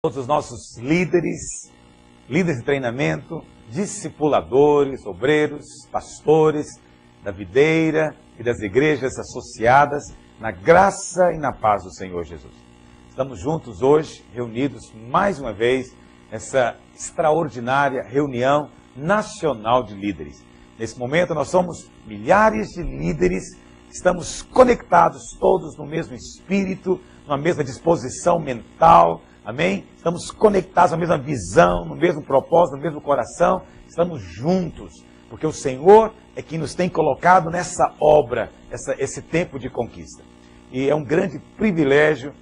todos os nossos líderes de treinamento, discipuladores, obreiros, pastores da videira e das igrejas associadas, na graça e na paz do Senhor Jesus. Estamos juntos hoje, reunidos mais uma vez, nessa extraordinária reunião nacional de líderes. Nesse momento nós somos milhares de líderes, estamos conectados todos no mesmo espírito, numa mesma disposição mental, amém? Estamos conectados na mesma visão, no mesmo propósito, no mesmo coração, estamos juntos, porque o Senhor é quem nos tem colocado nessa obra, esse tempo de conquista. E é um grande privilégio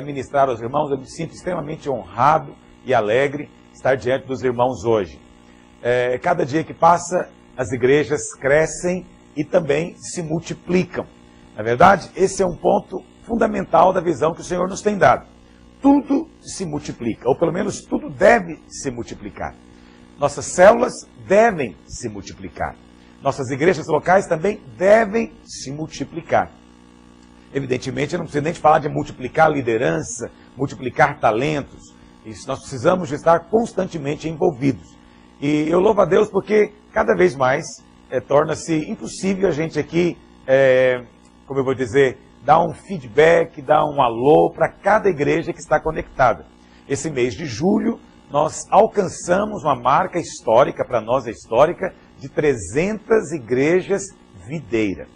ministrar aos irmãos. Eu me sinto extremamente honrado e alegre estar diante dos irmãos hoje. Cada dia que passa, as igrejas crescem e também se multiplicam. Na verdade, esse é um ponto fundamental da visão que o Senhor nos tem dado. Tudo se multiplica, ou pelo menos tudo deve se multiplicar. Nossas células devem se multiplicar. Nossas igrejas locais também devem se multiplicar. Evidentemente, eu não preciso nem de falar de multiplicar liderança, multiplicar talentos. Isso, nós precisamos de estar constantemente envolvidos. E eu louvo a Deus porque cada vez mais torna-se impossível a gente aqui, como eu vou dizer, dar um feedback, dar um alô para cada igreja que está conectada. Esse mês de julho, nós alcançamos uma marca histórica, para nós é histórica, de 300 igrejas videira.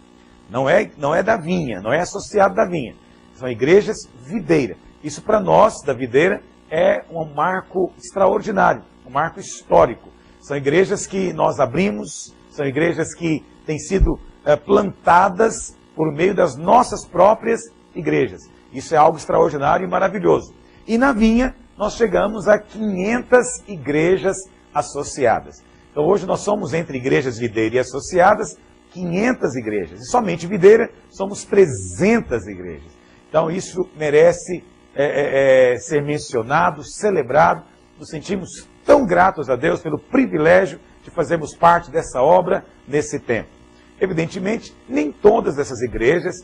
Não é da vinha, não é associado da vinha. São igrejas videira. Isso para nós, da videira, é um marco extraordinário, um marco histórico. São igrejas que nós abrimos, são igrejas que têm sido plantadas por meio das nossas próprias igrejas. Isso é algo extraordinário e maravilhoso. E na vinha, nós chegamos a 500 igrejas associadas. Então hoje nós somos, entre igrejas videira e associadas, 500 igrejas. E somente videira, somos 300 igrejas. Então isso merece ser mencionado, celebrado. Nos sentimos tão gratos a Deus pelo privilégio de fazermos parte dessa obra nesse tempo. Evidentemente, nem todas essas igrejas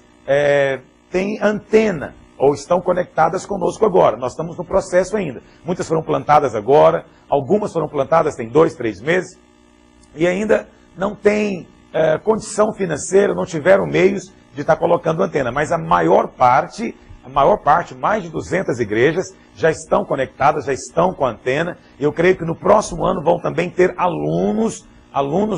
têm antena ou estão conectadas conosco agora. Nós estamos no processo ainda. Muitas foram plantadas agora, algumas foram plantadas tem 2, 3 meses e ainda não tem condição financeira, não tiveram meios de estar colocando antena. Mas a maior parte, mais de 200 igrejas, já estão conectadas, já estão com antena. Eu creio que no próximo ano vão também ter alunos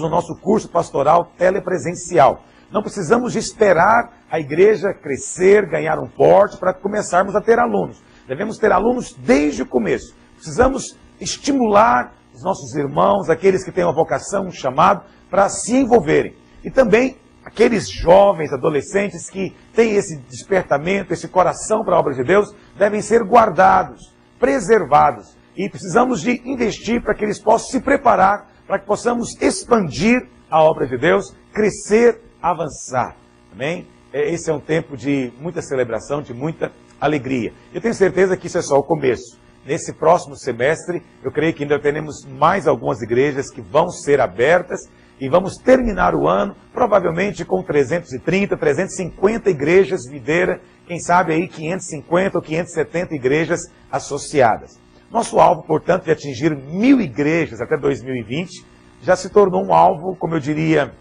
no nosso curso pastoral telepresencial. Não precisamos de esperar a igreja crescer, ganhar um porte para começarmos a ter alunos. Devemos ter alunos desde o começo. Precisamos estimular os nossos irmãos, aqueles que têm uma vocação, um chamado, para se envolverem. E também aqueles jovens, adolescentes que têm esse despertamento, esse coração para a obra de Deus, devem ser guardados, preservados. E precisamos de investir para que eles possam se preparar, para que possamos expandir a obra de Deus, crescer, avançar. Amém? Esse é um tempo de muita celebração, de muita alegria. Eu tenho certeza que isso é só o começo. Nesse próximo semestre, eu creio que ainda teremos mais algumas igrejas que vão ser abertas e vamos terminar o ano, provavelmente com 330, 350 igrejas videira, quem sabe aí 550 ou 570 igrejas associadas. Nosso alvo, portanto, de atingir 1000 igrejas até 2020, já se tornou um alvo, como eu diria,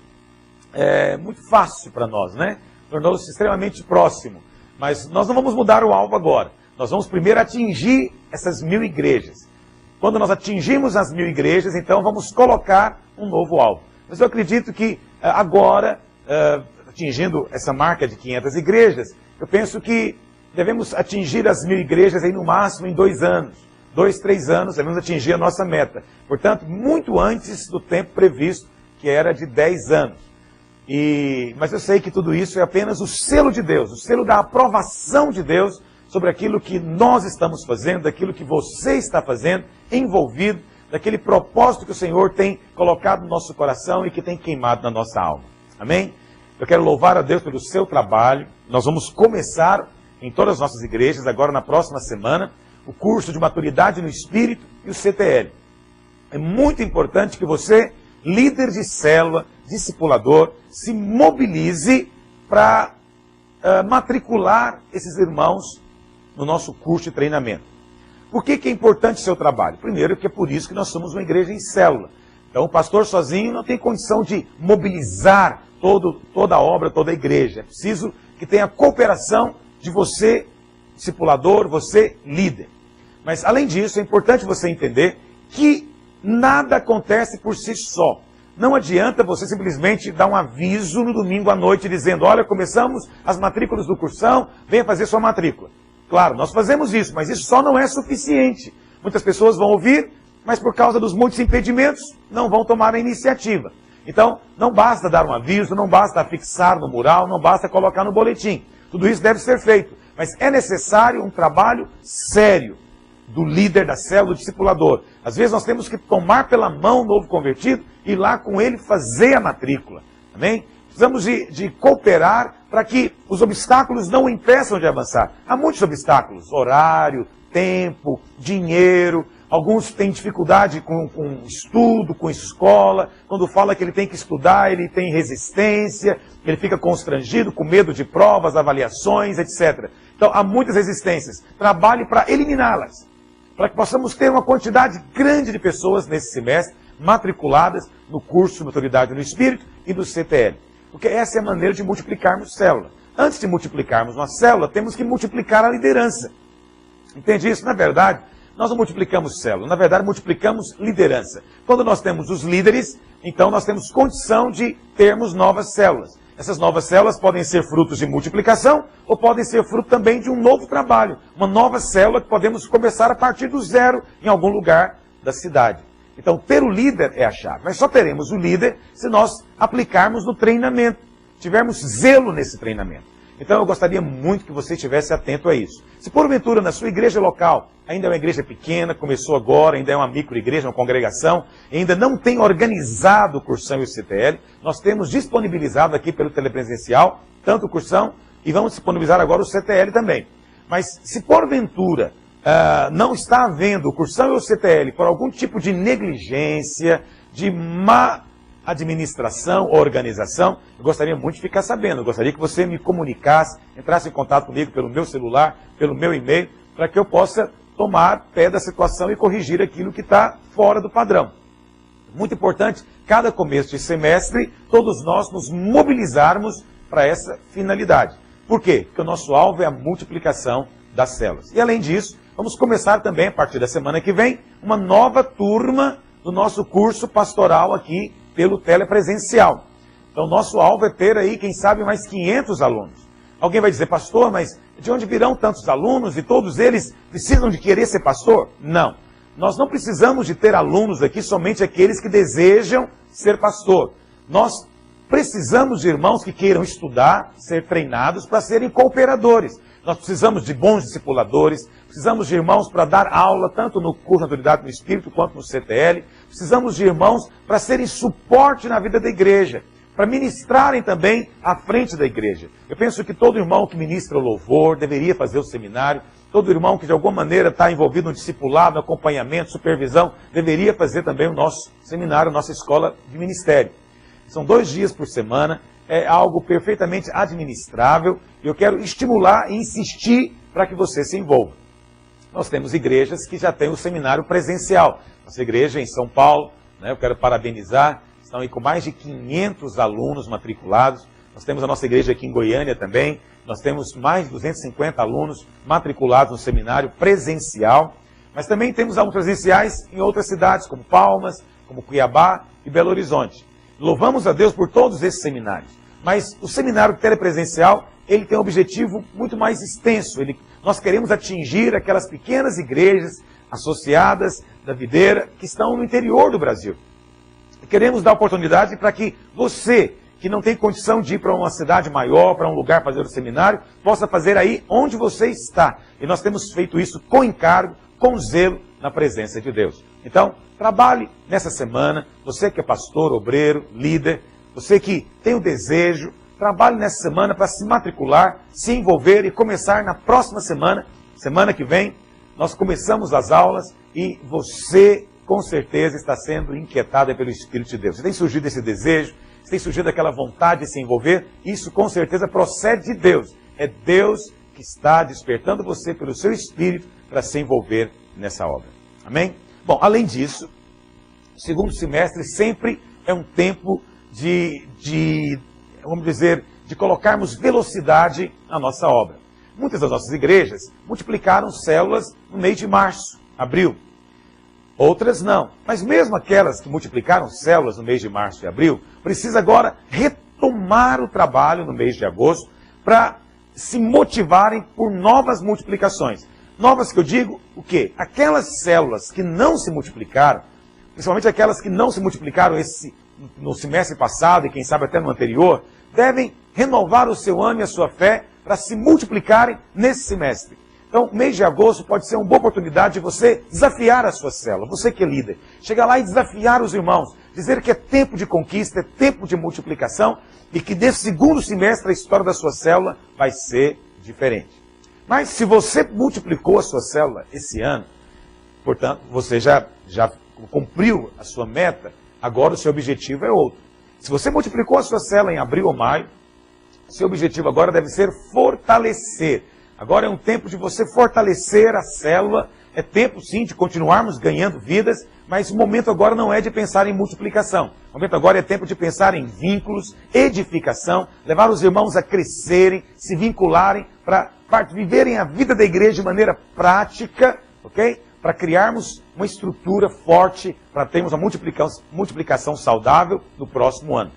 muito fácil para nós, né? Tornou-se extremamente próximo. Mas nós não vamos mudar o alvo agora. Nós vamos primeiro atingir essas 1000 igrejas. Quando nós atingimos as 1000 igrejas, então vamos colocar um novo alvo. Mas eu acredito que agora, atingindo essa marca de 500 igrejas, eu penso que devemos atingir as 1000 igrejas aí no máximo em 2 anos. 2, 3 anos, devemos atingir a nossa meta. Portanto, muito antes do tempo previsto, que era de 10 anos. Mas eu sei que tudo isso é apenas o selo de Deus, o selo da aprovação de Deus sobre aquilo que nós estamos fazendo, daquilo que você está fazendo, envolvido, daquele propósito que o Senhor tem colocado no nosso coração e que tem queimado na nossa alma. Amém? Eu quero louvar a Deus pelo seu trabalho. Nós vamos começar em todas as nossas igrejas, agora na próxima semana, o curso de maturidade no Espírito e o CTL. É muito importante que você, líder de célula, discipulador, se mobilize para matricular esses irmãos no nosso curso de treinamento. Por que é importante o seu trabalho? Primeiro, que é por isso que nós somos uma igreja em célula. Então, o pastor sozinho não tem condição de mobilizar toda a obra, toda a igreja. É preciso que tenha cooperação de você, discipulador, você, líder. Mas, além disso, é importante você entender que nada acontece por si só. Não adianta você simplesmente dar um aviso no domingo à noite dizendo, olha, começamos as matrículas do cursão, venha fazer sua matrícula. Claro, nós fazemos isso, mas isso só não é suficiente. Muitas pessoas vão ouvir, mas por causa dos muitos impedimentos, não vão tomar a iniciativa. Então, não basta dar um aviso, não basta fixar no mural, não basta colocar no boletim. Tudo isso deve ser feito, mas é necessário um trabalho sério do líder da célula, do discipulador. Às vezes nós temos que tomar pela mão o novo convertido e ir lá com ele fazer a matrícula. Amém? Precisamos de cooperar para que os obstáculos não o impeçam de avançar. Há muitos obstáculos, horário, tempo, dinheiro. Alguns têm dificuldade com estudo, com escola. Quando fala que ele tem que estudar, ele tem resistência, ele fica constrangido, com medo de provas, avaliações, etc. Então, há muitas resistências. Trabalhe para eliminá-las, para que possamos ter uma quantidade grande de pessoas nesse semestre matriculadas no curso de Maturidade no Espírito e do CTL. Porque essa é a maneira de multiplicarmos célula. Antes de multiplicarmos uma célula, temos que multiplicar a liderança. Entende isso? Na verdade, nós não multiplicamos célula, na verdade multiplicamos liderança. Quando nós temos os líderes, então nós temos condição de termos novas células. Essas novas células podem ser frutos de multiplicação ou podem ser fruto também de um novo trabalho. Uma nova célula que podemos começar a partir do zero em algum lugar da cidade. Então, ter o líder é a chave. Mas só teremos o líder se nós aplicarmos no treinamento, tivermos zelo nesse treinamento. Então, eu gostaria muito que você estivesse atento a isso. Se porventura na sua igreja local, ainda é uma igreja pequena, começou agora, ainda é uma microigreja, uma congregação, ainda não tem organizado o cursão e o CTL, nós temos disponibilizado aqui pelo telepresencial, tanto o cursão, e vamos disponibilizar agora o CTL também. Mas se porventura não está havendo o cursão e o CTL por algum tipo de negligência, de má administração ou organização, eu gostaria muito de ficar sabendo. Eu gostaria que você me comunicasse, entrasse em contato comigo pelo meu celular, pelo meu e-mail, para que eu possa tomar pé da situação e corrigir aquilo que está fora do padrão. Muito importante, cada começo de semestre, todos nós nos mobilizarmos para essa finalidade. Por quê? Porque o nosso alvo é a multiplicação das células. E além disso, vamos começar também, a partir da semana que vem, uma nova turma do nosso curso pastoral aqui pelo telepresencial. Então, nosso alvo é ter aí, quem sabe, mais 500 alunos. Alguém vai dizer, pastor, mas de onde virão tantos alunos e todos eles precisam de querer ser pastor? Não. Nós não precisamos de ter alunos aqui somente aqueles que desejam ser pastor. Nós precisamos de irmãos que queiram estudar, ser treinados para serem cooperadores. Nós precisamos de bons discipuladores, precisamos de irmãos para dar aula, tanto no curso de Maturidade no Espírito quanto no CTL. Precisamos de irmãos para serem suporte na vida da igreja, para ministrarem também à frente da igreja. Eu penso que todo irmão que ministra o louvor deveria fazer o seminário, todo irmão que de alguma maneira está envolvido no discipulado, no acompanhamento, supervisão, deveria fazer também o nosso seminário, nossa escola de ministério. São 2 dias por semana, é algo perfeitamente administrável, e eu quero estimular e insistir para que você se envolva. Nós temos igrejas que já têm o seminário presencial. Nossa igreja em São Paulo, eu quero parabenizar, estão aí com mais de 500 alunos matriculados. Nós temos a nossa igreja aqui em Goiânia também, nós temos mais de 250 alunos matriculados no seminário presencial, mas também temos alunos presenciais em outras cidades, como Palmas, como Cuiabá e Belo Horizonte. Louvamos a Deus por todos esses seminários, mas o seminário telepresencial, ele tem um objetivo muito mais extenso. Nós queremos atingir aquelas pequenas igrejas associadas da videira que estão no interior do Brasil. E queremos dar oportunidade para que você, que não tem condição de ir para uma cidade maior, para um lugar fazer o seminário, possa fazer aí onde você está. E nós temos feito isso com encargo, com zelo, na presença de Deus. Então, trabalhe nessa semana, você que é pastor, obreiro, líder, você que tem o desejo, trabalhe nessa semana para se matricular, se envolver e começar na próxima semana, semana que vem, nós começamos as aulas e você, com certeza, está sendo inquietado pelo Espírito de Deus. Você tem surgido esse desejo, você tem surgido aquela vontade de se envolver, isso com certeza procede de Deus. É Deus que está despertando você pelo seu Espírito para se envolver nessa obra. Amém? Bom, além disso, o segundo semestre sempre é um tempo vamos dizer, de colocarmos velocidade na nossa obra. Muitas das nossas igrejas multiplicaram células no mês de março, abril. Outras não. Mas mesmo aquelas que multiplicaram células no mês de março e abril, precisa agora retomar o trabalho no mês de agosto para se motivarem por novas multiplicações. Novas que eu digo, o quê? Aquelas células que não se multiplicaram, principalmente aquelas que não se multiplicaram no semestre passado e quem sabe até no anterior, devem renovar o seu ânimo e a sua fé para se multiplicarem nesse semestre. Então, o mês de agosto pode ser uma boa oportunidade de você desafiar a sua célula, você que é líder. Chegar lá e desafiar os irmãos, dizer que é tempo de conquista, é tempo de multiplicação e que nesse segundo semestre a história da sua célula vai ser diferente. Mas se você multiplicou a sua célula esse ano, portanto, você já cumpriu a sua meta, agora o seu objetivo é outro. Se você multiplicou a sua célula em abril ou maio, seu objetivo agora deve ser fortalecer. Agora é um tempo de você fortalecer a célula. É tempo, sim, de continuarmos ganhando vidas, mas o momento agora não é de pensar em multiplicação. O momento agora é tempo de pensar em vínculos, edificação, levar os irmãos a crescerem, se vincularem, para viverem a vida da igreja de maneira prática, ok? Para criarmos uma estrutura forte, para termos uma multiplicação saudável no próximo ano.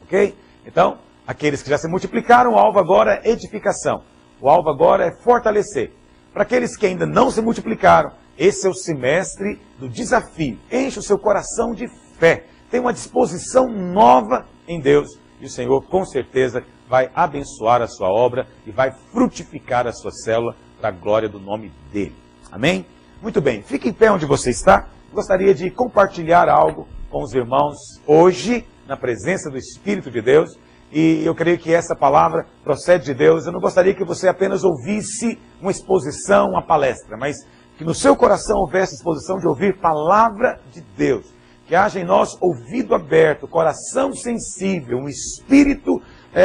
Ok? Então, aqueles que já se multiplicaram, o alvo agora é edificação. O alvo agora é fortalecer. Para aqueles que ainda não se multiplicaram, esse é o semestre do desafio. Enche o seu coração de fé. Tenha uma disposição nova em Deus. E o Senhor, com certeza, vai abençoar a sua obra e vai frutificar a sua célula para a glória do nome dEle. Amém? Muito bem. Fique em pé onde você está. Gostaria de compartilhar algo com os irmãos hoje, na presença do Espírito de Deus. E eu creio que essa palavra procede de Deus. Eu não gostaria que você apenas ouvisse uma exposição, uma palestra, mas que no seu coração houvesse exposição de ouvir palavra de Deus. Que haja em nós ouvido aberto, coração sensível, um espírito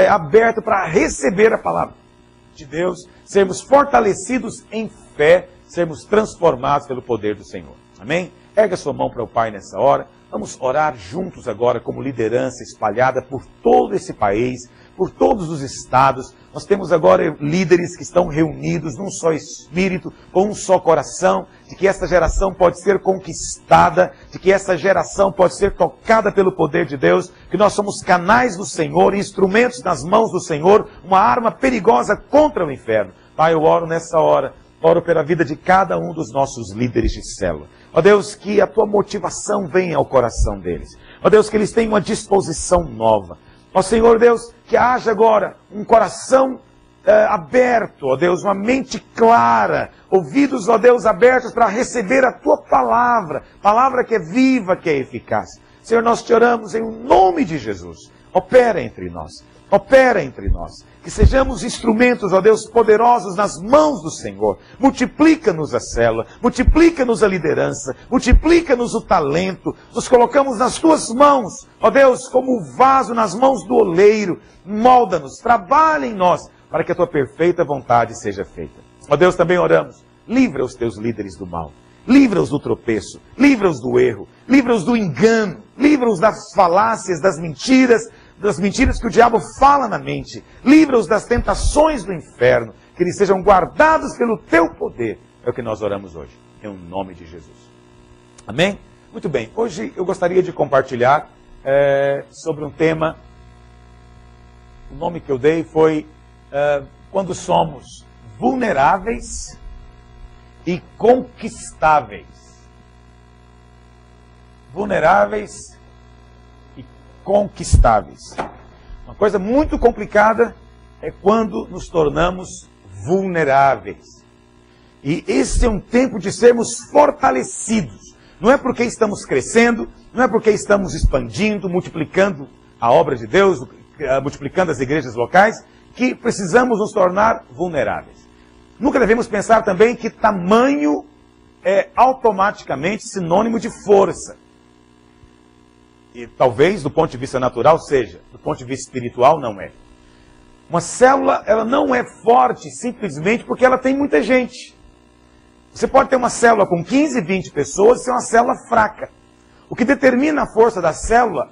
aberto para receber a palavra de Deus, sermos fortalecidos em fé, sermos transformados pelo poder do Senhor. Amém? Erga sua mão para o Pai nessa hora. Vamos orar juntos agora como liderança espalhada por todo esse país, por todos os estados. Nós temos agora líderes que estão reunidos num só espírito, com um só coração, de que essa geração pode ser conquistada, de que essa geração pode ser tocada pelo poder de Deus, que nós somos canais do Senhor, instrumentos nas mãos do Senhor, uma arma perigosa contra o inferno. Pai, eu oro nessa hora, oro pela vida de cada um dos nossos líderes de célula. Ó Deus, que a tua motivação venha ao coração deles. Ó Deus, que eles tenham uma disposição nova. Ó Senhor Deus, que haja agora um coração aberto, ó Deus, uma mente clara, ouvidos, ó Deus, abertos para receber a tua palavra, palavra que é viva, que é eficaz. Senhor, nós te oramos em nome de Jesus. Opera entre nós. Opera entre nós. Que sejamos instrumentos, ó Deus, poderosos nas mãos do Senhor. Multiplica-nos a célula, multiplica-nos a liderança, multiplica-nos o talento. Nos colocamos nas tuas mãos, ó Deus, como o vaso nas mãos do oleiro. Molda-nos, trabalha em nós, para que a tua perfeita vontade seja feita. Ó Deus, também oramos, livra os teus líderes do mal. Livra-os do tropeço, livra-os do erro, livra-os do engano, livra-os das falácias, das mentiras que o diabo fala na mente. Livra-os das tentações do inferno, que eles sejam guardados pelo teu poder. É o que nós oramos hoje, em nome de Jesus. Amém? Muito bem, hoje eu gostaria de compartilhar sobre um tema. O nome que eu dei foi quando somos vulneráveis e conquistáveis. Vulneráveis e conquistáveis. Uma coisa muito complicada é quando nos tornamos vulneráveis. E esse é um tempo de sermos fortalecidos. Não é porque estamos crescendo, não é porque estamos expandindo, multiplicando a obra de Deus, multiplicando as igrejas locais, que precisamos nos tornar vulneráveis. Nunca devemos pensar também que tamanho é automaticamente sinônimo de força. E talvez do ponto de vista natural seja, do ponto de vista espiritual não é. Uma célula, ela não é forte simplesmente porque ela tem muita gente. Você pode ter uma célula com 15, 20 pessoas e ser uma célula fraca. O que determina a força da célula,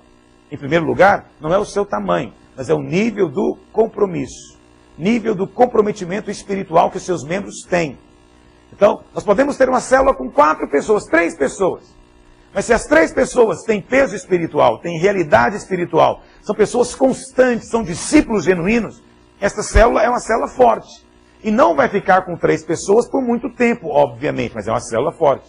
em primeiro lugar, não é o seu tamanho, mas é o nível do compromisso, nível do comprometimento espiritual que os seus membros têm. Então, nós podemos ter uma célula com 4 pessoas, 3 pessoas. Mas se as 3 pessoas têm peso espiritual, têm realidade espiritual, são pessoas constantes, são discípulos genuínos, esta célula é uma célula forte. E não vai ficar com 3 pessoas por muito tempo, obviamente, mas é uma célula forte.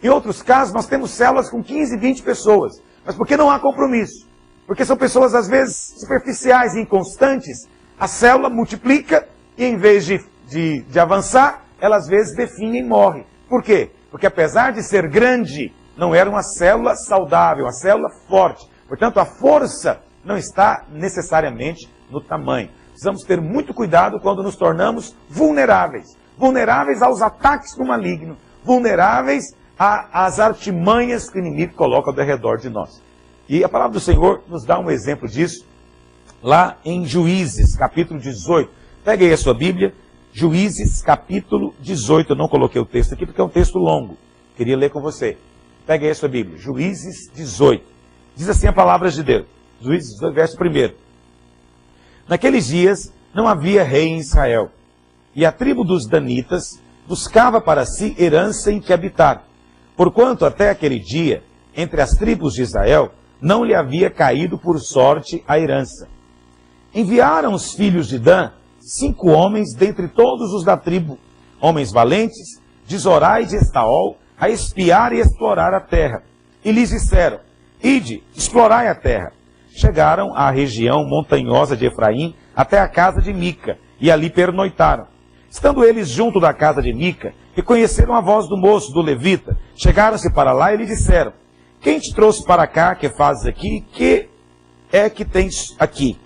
Em outros casos, nós temos células com 15, 20 pessoas. Mas porque não há compromisso? Porque são pessoas, às vezes, superficiais e inconstantes. A célula multiplica e, em vez de avançar, ela, às vezes, definha e morre. Por quê? Porque, apesar de ser grande, não era uma célula saudável, uma célula forte. Portanto, a força não está necessariamente no tamanho. Precisamos ter muito cuidado quando nos tornamos vulneráveis. Vulneráveis aos ataques do maligno. Vulneráveis às artimanhas que o inimigo coloca ao redor de nós. E a palavra do Senhor nos dá um exemplo disso lá em Juízes, capítulo 18. Pegue aí a sua Bíblia, Juízes, capítulo 18. Eu não coloquei o texto aqui porque é um texto longo. Queria ler com você. Pegue aí a sua Bíblia, Juízes 18. Diz assim a palavra de Deus. Juízes 18, verso 1. Naqueles dias não havia rei em Israel, e a tribo dos danitas buscava para si herança em que habitar, porquanto até aquele dia, entre as tribos de Israel, não lhe havia caído por sorte a herança. Enviaram os filhos de Dan 5 homens dentre todos os da tribo, homens valentes, de Zorá e de Estaol, a espiar e explorar a terra. E lhes disseram, ide, explorai a terra. Chegaram à região montanhosa de Efraim, até a casa de Mica, e ali pernoitaram. Estando eles junto da casa de Mica, reconheceram a voz do moço, do levita. Chegaram-se para lá e lhe disseram, quem te trouxe para cá, que fazes aqui, que é que tens aqui?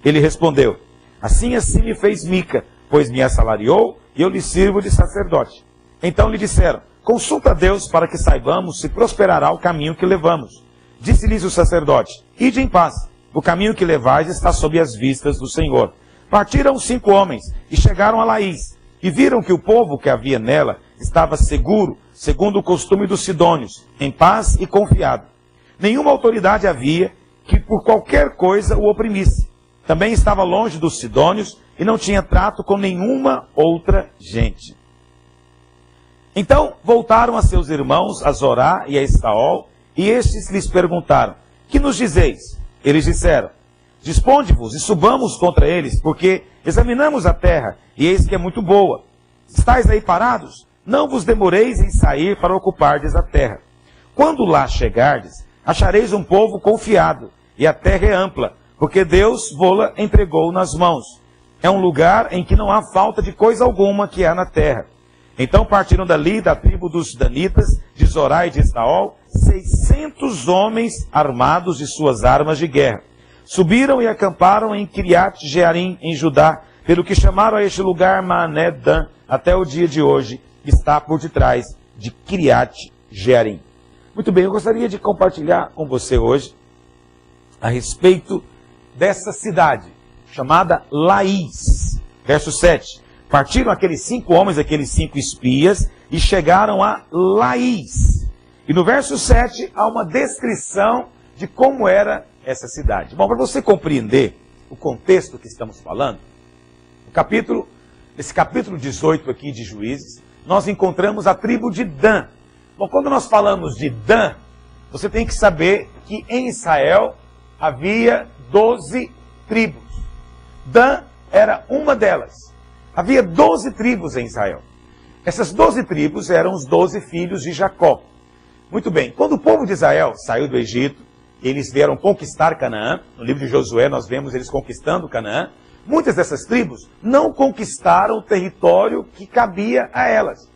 Ele respondeu, assim me fez Mica, pois me assalariou, e eu lhe sirvo de sacerdote. Então lhe disseram, consulta a Deus para que saibamos se prosperará o caminho que levamos. Disse-lhes o sacerdote, ide em paz, o caminho que levais está sob as vistas do Senhor. Partiram 5 homens e chegaram a Laís, e viram que o povo que havia nela estava seguro, segundo o costume dos sidônios, em paz e confiado. Nenhuma autoridade havia que por qualquer coisa o oprimisse. Também estava longe dos sidônios e não tinha trato com nenhuma outra gente. Então voltaram a seus irmãos, a Zorá e a Estaol, e estes lhes perguntaram, que nos dizeis? Eles disseram, disponde-vos e subamos contra eles, porque examinamos a terra, e eis que é muito boa. Estais aí parados? Não vos demoreis em sair para ocupardes a terra. Quando lá chegardes, achareis um povo confiado, e a terra é ampla, porque Deus vô-la entregou nas mãos. É um lugar em que não há falta de coisa alguma que há na terra. Então partiram dali, da tribo dos danitas, de Zorá e de Estaol, 600 homens armados de suas armas de guerra. Subiram e acamparam em Kiriat Jearim, em Judá, pelo que chamaram a este lugar Maané Dan, até o dia de hoje, que está por detrás de Kiriat Jearim. Muito bem, eu gostaria de compartilhar com você hoje a respeito dessa cidade, chamada Laís. Verso 7. Partiram aqueles 5 homens, aqueles 5 espias, e chegaram a Laís. E no verso 7 há uma descrição de como era essa cidade. Bom, para você compreender o contexto que estamos falando, nesse capítulo 18 aqui de Juízes, nós encontramos a tribo de Dan. Bom, quando nós falamos de Dan, você tem que saber que em Israel havia 12 tribos. Dan era uma delas. Havia 12 tribos em Israel. Essas 12 tribos eram os 12 filhos de Jacó. Muito bem, quando o povo de Israel saiu do Egito, eles vieram conquistar Canaã. No livro de Josué nós vemos eles conquistando Canaã. Muitas dessas tribos não conquistaram o território que cabia a elas.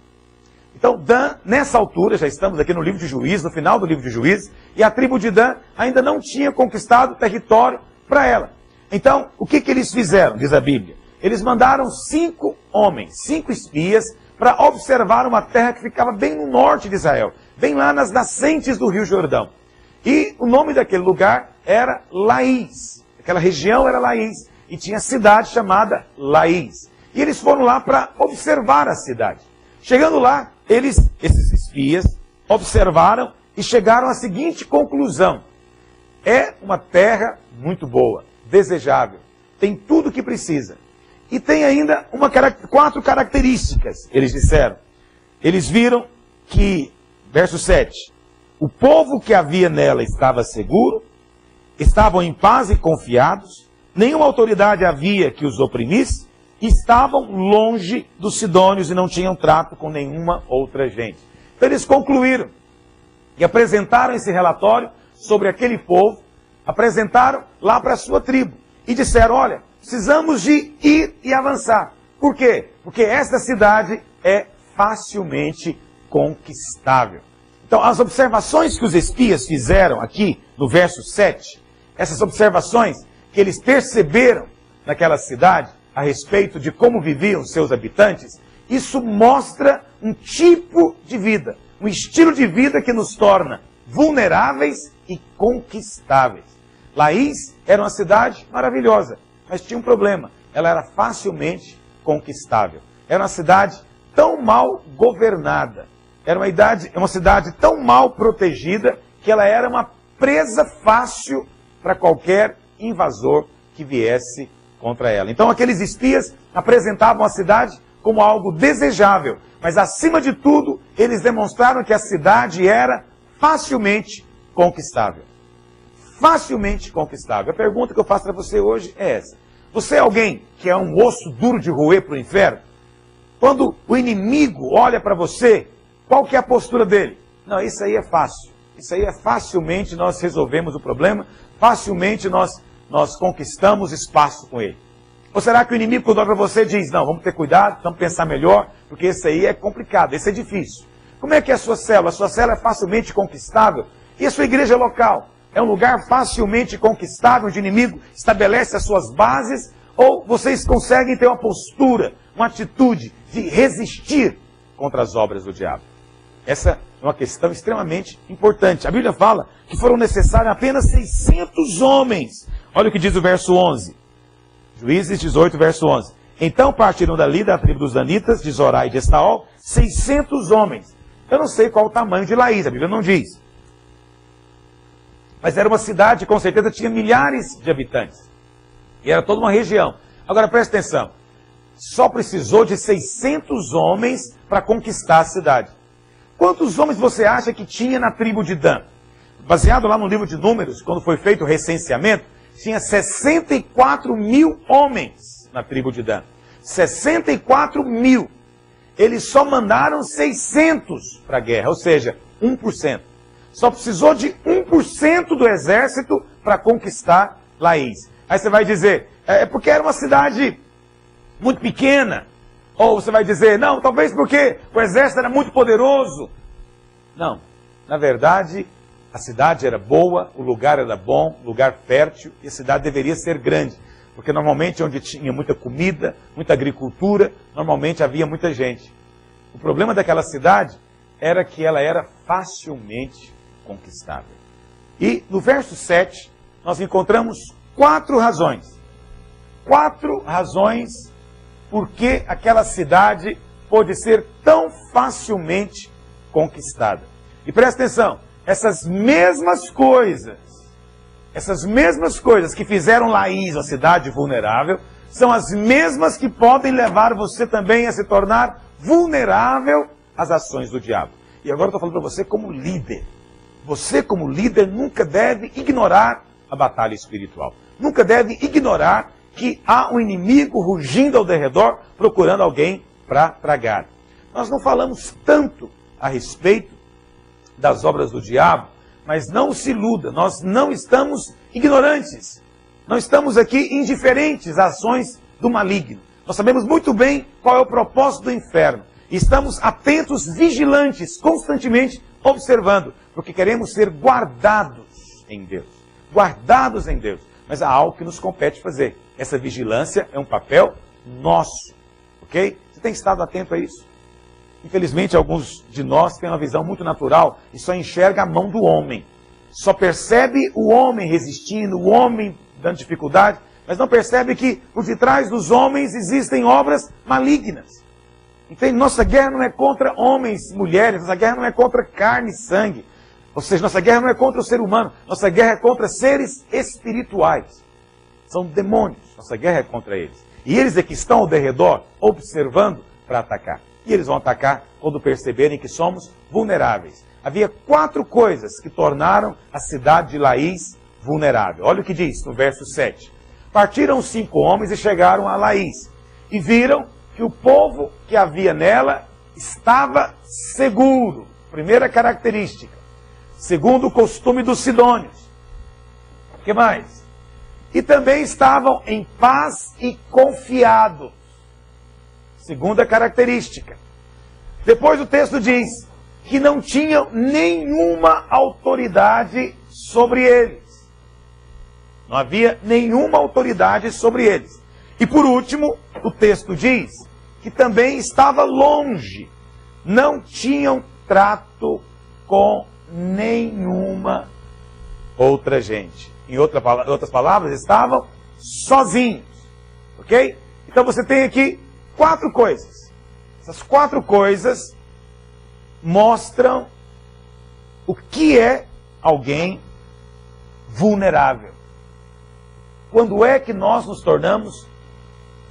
Então Dan, nessa altura, já estamos aqui no livro de Juízes, no final do livro de Juízes, e a tribo de Dan ainda não tinha conquistado o território para ela. Então, o que eles fizeram, diz a Bíblia? Eles mandaram 5 homens, 5 espias, para observar uma terra que ficava bem no norte de Israel, bem lá nas nascentes do Rio Jordão. E o nome daquele lugar era Laís. Aquela região era Laís. E tinha cidade chamada Laís. E eles foram lá para observar a cidade. Chegando lá, esses espias, observaram e chegaram à seguinte conclusão: é uma terra muito boa, desejável, tem tudo o que precisa. E tem ainda 4 características, eles disseram. Eles viram que, verso 7, o povo que havia nela estava seguro, estavam em paz e confiados, nenhuma autoridade havia que os oprimisse, estavam longe dos sidônios e não tinham trato com nenhuma outra gente. Então eles concluíram e apresentaram esse relatório sobre aquele povo, apresentaram lá para a sua tribo e disseram: olha, precisamos de ir e avançar. Por quê? Porque esta cidade é facilmente conquistável. Então, as observações que os espias fizeram aqui no verso 7, essas observações que eles perceberam naquela cidade a respeito de como viviam seus habitantes, isso mostra um tipo de vida, um estilo de vida que nos torna vulneráveis e conquistáveis. Laís era uma cidade maravilhosa, mas tinha um problema: ela era facilmente conquistável. Era uma cidade tão mal governada, era uma cidade tão mal protegida, que ela era uma presa fácil para qualquer invasor que viesse contra ela. Então aqueles espias apresentavam a cidade como algo desejável, mas acima de tudo, eles demonstraram que a cidade era facilmente conquistável. Facilmente conquistável. A pergunta que eu faço para você hoje é essa: você é alguém que é um osso duro de roer para o inferno? Quando o inimigo olha para você, qual que é a postura dele? Não, isso aí é fácil. Isso aí é facilmente nós resolvemos o problema, facilmente nós conquistamos espaço com ele. Ou será que o inimigo, quando olha para você, diz: não, vamos ter cuidado, vamos pensar melhor, porque esse aí é complicado, esse é difícil. Como é que é a sua célula? A sua célula é facilmente conquistável? E a sua igreja local? É um lugar facilmente conquistável, onde o inimigo estabelece as suas bases? Ou vocês conseguem ter uma postura, uma atitude de resistir contra as obras do diabo? Essa é uma questão extremamente importante. A Bíblia fala que foram necessários apenas 600 homens. Olha o que diz o verso 11. Juízes 18, verso 11. Então partiram dali da tribo dos Danitas, de Zorá e de Estaol, 600 homens. Eu não sei qual o tamanho de Laís, a Bíblia não diz. Mas era uma cidade, com certeza tinha milhares de habitantes. E era toda uma região. Agora presta atenção. Só precisou de 600 homens para conquistar a cidade. Quantos homens você acha que tinha na tribo de Dan? Baseado lá no livro de Números, quando foi feito o recenseamento, tinha 64 mil homens na tribo de Dan. 64 mil. Eles só mandaram 600 para a guerra, ou seja, 1%. Só precisou de 1% do exército para conquistar Laís. Aí você vai dizer: é porque era uma cidade muito pequena. Ou você vai dizer: não, talvez porque o exército era muito poderoso. Não, na verdade, a cidade era boa, o lugar era bom, lugar fértil, e a cidade deveria ser grande. Porque normalmente onde tinha muita comida, muita agricultura, normalmente havia muita gente. O problema daquela cidade era que ela era facilmente conquistável. E no verso 7, nós encontramos 4 razões. 4 razões por que aquela cidade pôde ser tão facilmente conquistada. E presta atenção, essas mesmas coisas que fizeram Laís, a cidade vulnerável, são as mesmas que podem levar você também a se tornar vulnerável às ações do diabo. E agora eu estou falando para você como líder. Você como líder nunca deve ignorar a batalha espiritual. Nunca deve ignorar que há um inimigo rugindo ao derredor, procurando alguém para tragar. Nós não falamos tanto a respeito das obras do diabo, mas não se iluda, nós não estamos ignorantes. Não estamos aqui indiferentes às ações do maligno. Nós sabemos muito bem qual é o propósito do inferno. E estamos atentos, vigilantes, constantemente observando, porque queremos ser guardados em Deus. Guardados em Deus. Mas há algo que nos compete fazer. Essa vigilância é um papel nosso. Ok? Você tem estado atento a isso? Infelizmente, alguns de nós têm uma visão muito natural e só enxerga a mão do homem. Só percebe o homem resistindo, o homem dando dificuldade, mas não percebe que por detrás dos homens existem obras malignas. Entende? Nossa guerra não é contra homens, mulheres, nossa guerra não é contra carne e sangue. Ou seja, nossa guerra não é contra o ser humano, nossa guerra é contra seres espirituais. São demônios, nossa guerra é contra eles. E eles é que estão ao derredor, observando para atacar. E eles vão atacar quando perceberem que somos vulneráveis. Havia 4 coisas que tornaram a cidade de Laís vulnerável. Olha o que diz no verso 7. Partiram 5 homens e chegaram a Laís. E viram que o povo que havia nela estava seguro. Primeira característica. Segundo o costume dos sidônios. O que mais? E também estavam em paz e confiados. Segunda característica. Depois o texto diz que não tinham nenhuma autoridade sobre eles. Não havia nenhuma autoridade sobre eles. E por último, o texto diz que também estava longe. Não tinham trato com nenhuma outra gente. Em outras palavras, estavam sozinhos. Ok? Então você tem aqui 4 coisas. Essas 4 coisas mostram o que é alguém vulnerável. Quando é que nós nos tornamos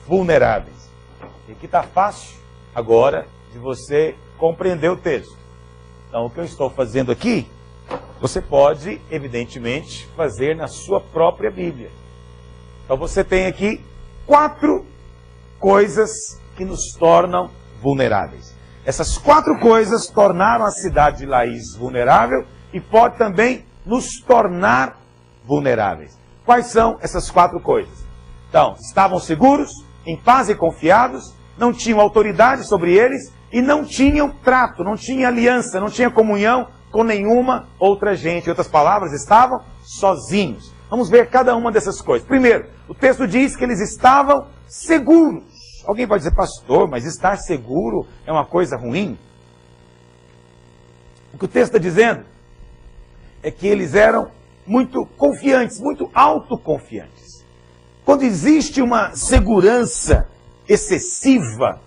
vulneráveis? E aqui está fácil agora de você compreender o texto. Então o que eu estou fazendo aqui, você pode, evidentemente, fazer na sua própria Bíblia. Então você tem aqui 4 coisas que nos tornam vulneráveis. Essas 4 coisas tornaram a cidade de Laís vulnerável e pode também nos tornar vulneráveis. Quais são essas 4 coisas? Então, estavam seguros, em paz e confiados, não tinham autoridade sobre eles e não tinham trato, não tinham aliança, não tinham comunhão com nenhuma outra gente. Em outras palavras, estavam sozinhos. Vamos ver cada uma dessas coisas. Primeiro, o texto diz que eles estavam seguros. Alguém pode dizer, pastor, mas estar seguro é uma coisa ruim? O que o texto está dizendo é que eles eram muito confiantes, muito autoconfiantes. Quando existe uma segurança excessiva,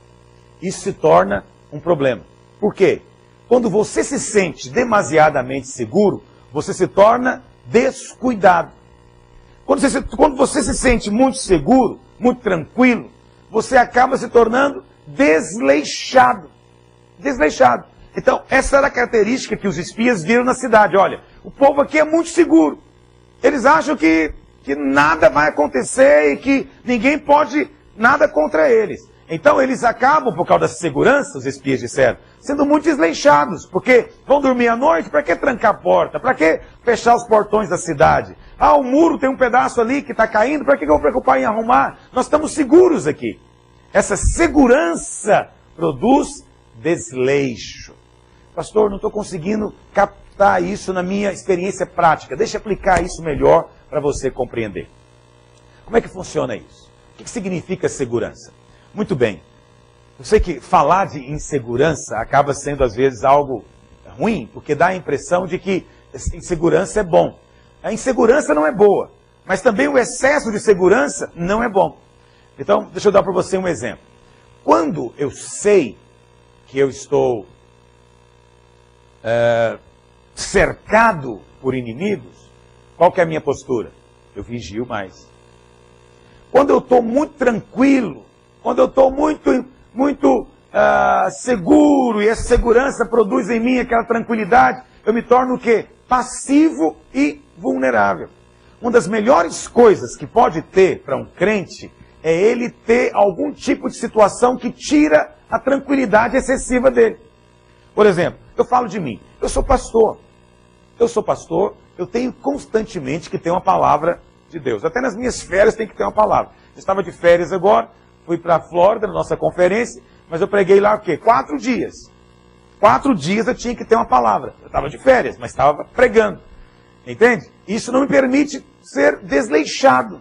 isso se torna um problema. Por quê? Quando você se sente demasiadamente seguro, você se torna descuidado. Quando você se sente muito seguro, muito tranquilo, você acaba se tornando desleixado. Desleixado. Então, essa era a característica que os espias viram na cidade. Olha, o povo aqui é muito seguro. Eles acham que nada vai acontecer e que ninguém pode nada contra eles. Então, eles acabam, por causa da segurança, os espias disseram, sendo muito desleixados. Porque vão dormir à noite, para que trancar a porta? Para que fechar os portões da cidade? Ah, o muro tem um pedaço ali que está caindo, para que eu vou preocupar em arrumar? Nós estamos seguros aqui. Essa segurança produz desleixo. Pastor, não estou conseguindo captar isso na minha experiência prática. Deixa eu aplicar isso melhor para você compreender. Como é que funciona isso? O que significa segurança? Muito bem. Eu sei que falar de insegurança acaba sendo às vezes algo ruim, porque dá a impressão de que insegurança é bom. A insegurança não é boa, mas também o excesso de segurança não é bom. Então, deixa eu dar para você um exemplo. Quando eu sei que eu estou cercado por inimigos, qual que é a minha postura? Eu vigio mais. Quando eu estou muito tranquilo, quando eu estou muito seguro, e essa segurança produz em mim aquela tranquilidade, eu me torno o quê? Passivo e vulnerável. Uma das melhores coisas que pode ter para um crente é ele ter algum tipo de situação que tira a tranquilidade excessiva dele. Por exemplo, eu falo de mim. Eu sou pastor. Eu tenho constantemente que ter uma palavra de Deus. Até nas minhas férias tem que ter uma palavra. Eu estava de férias agora, fui para a Flórida, na nossa conferência, mas eu preguei lá o quê? 4 dias. 4 dias eu tinha que ter uma palavra. Eu estava de férias, mas estava pregando. Entende? Isso não me permite ser desleixado.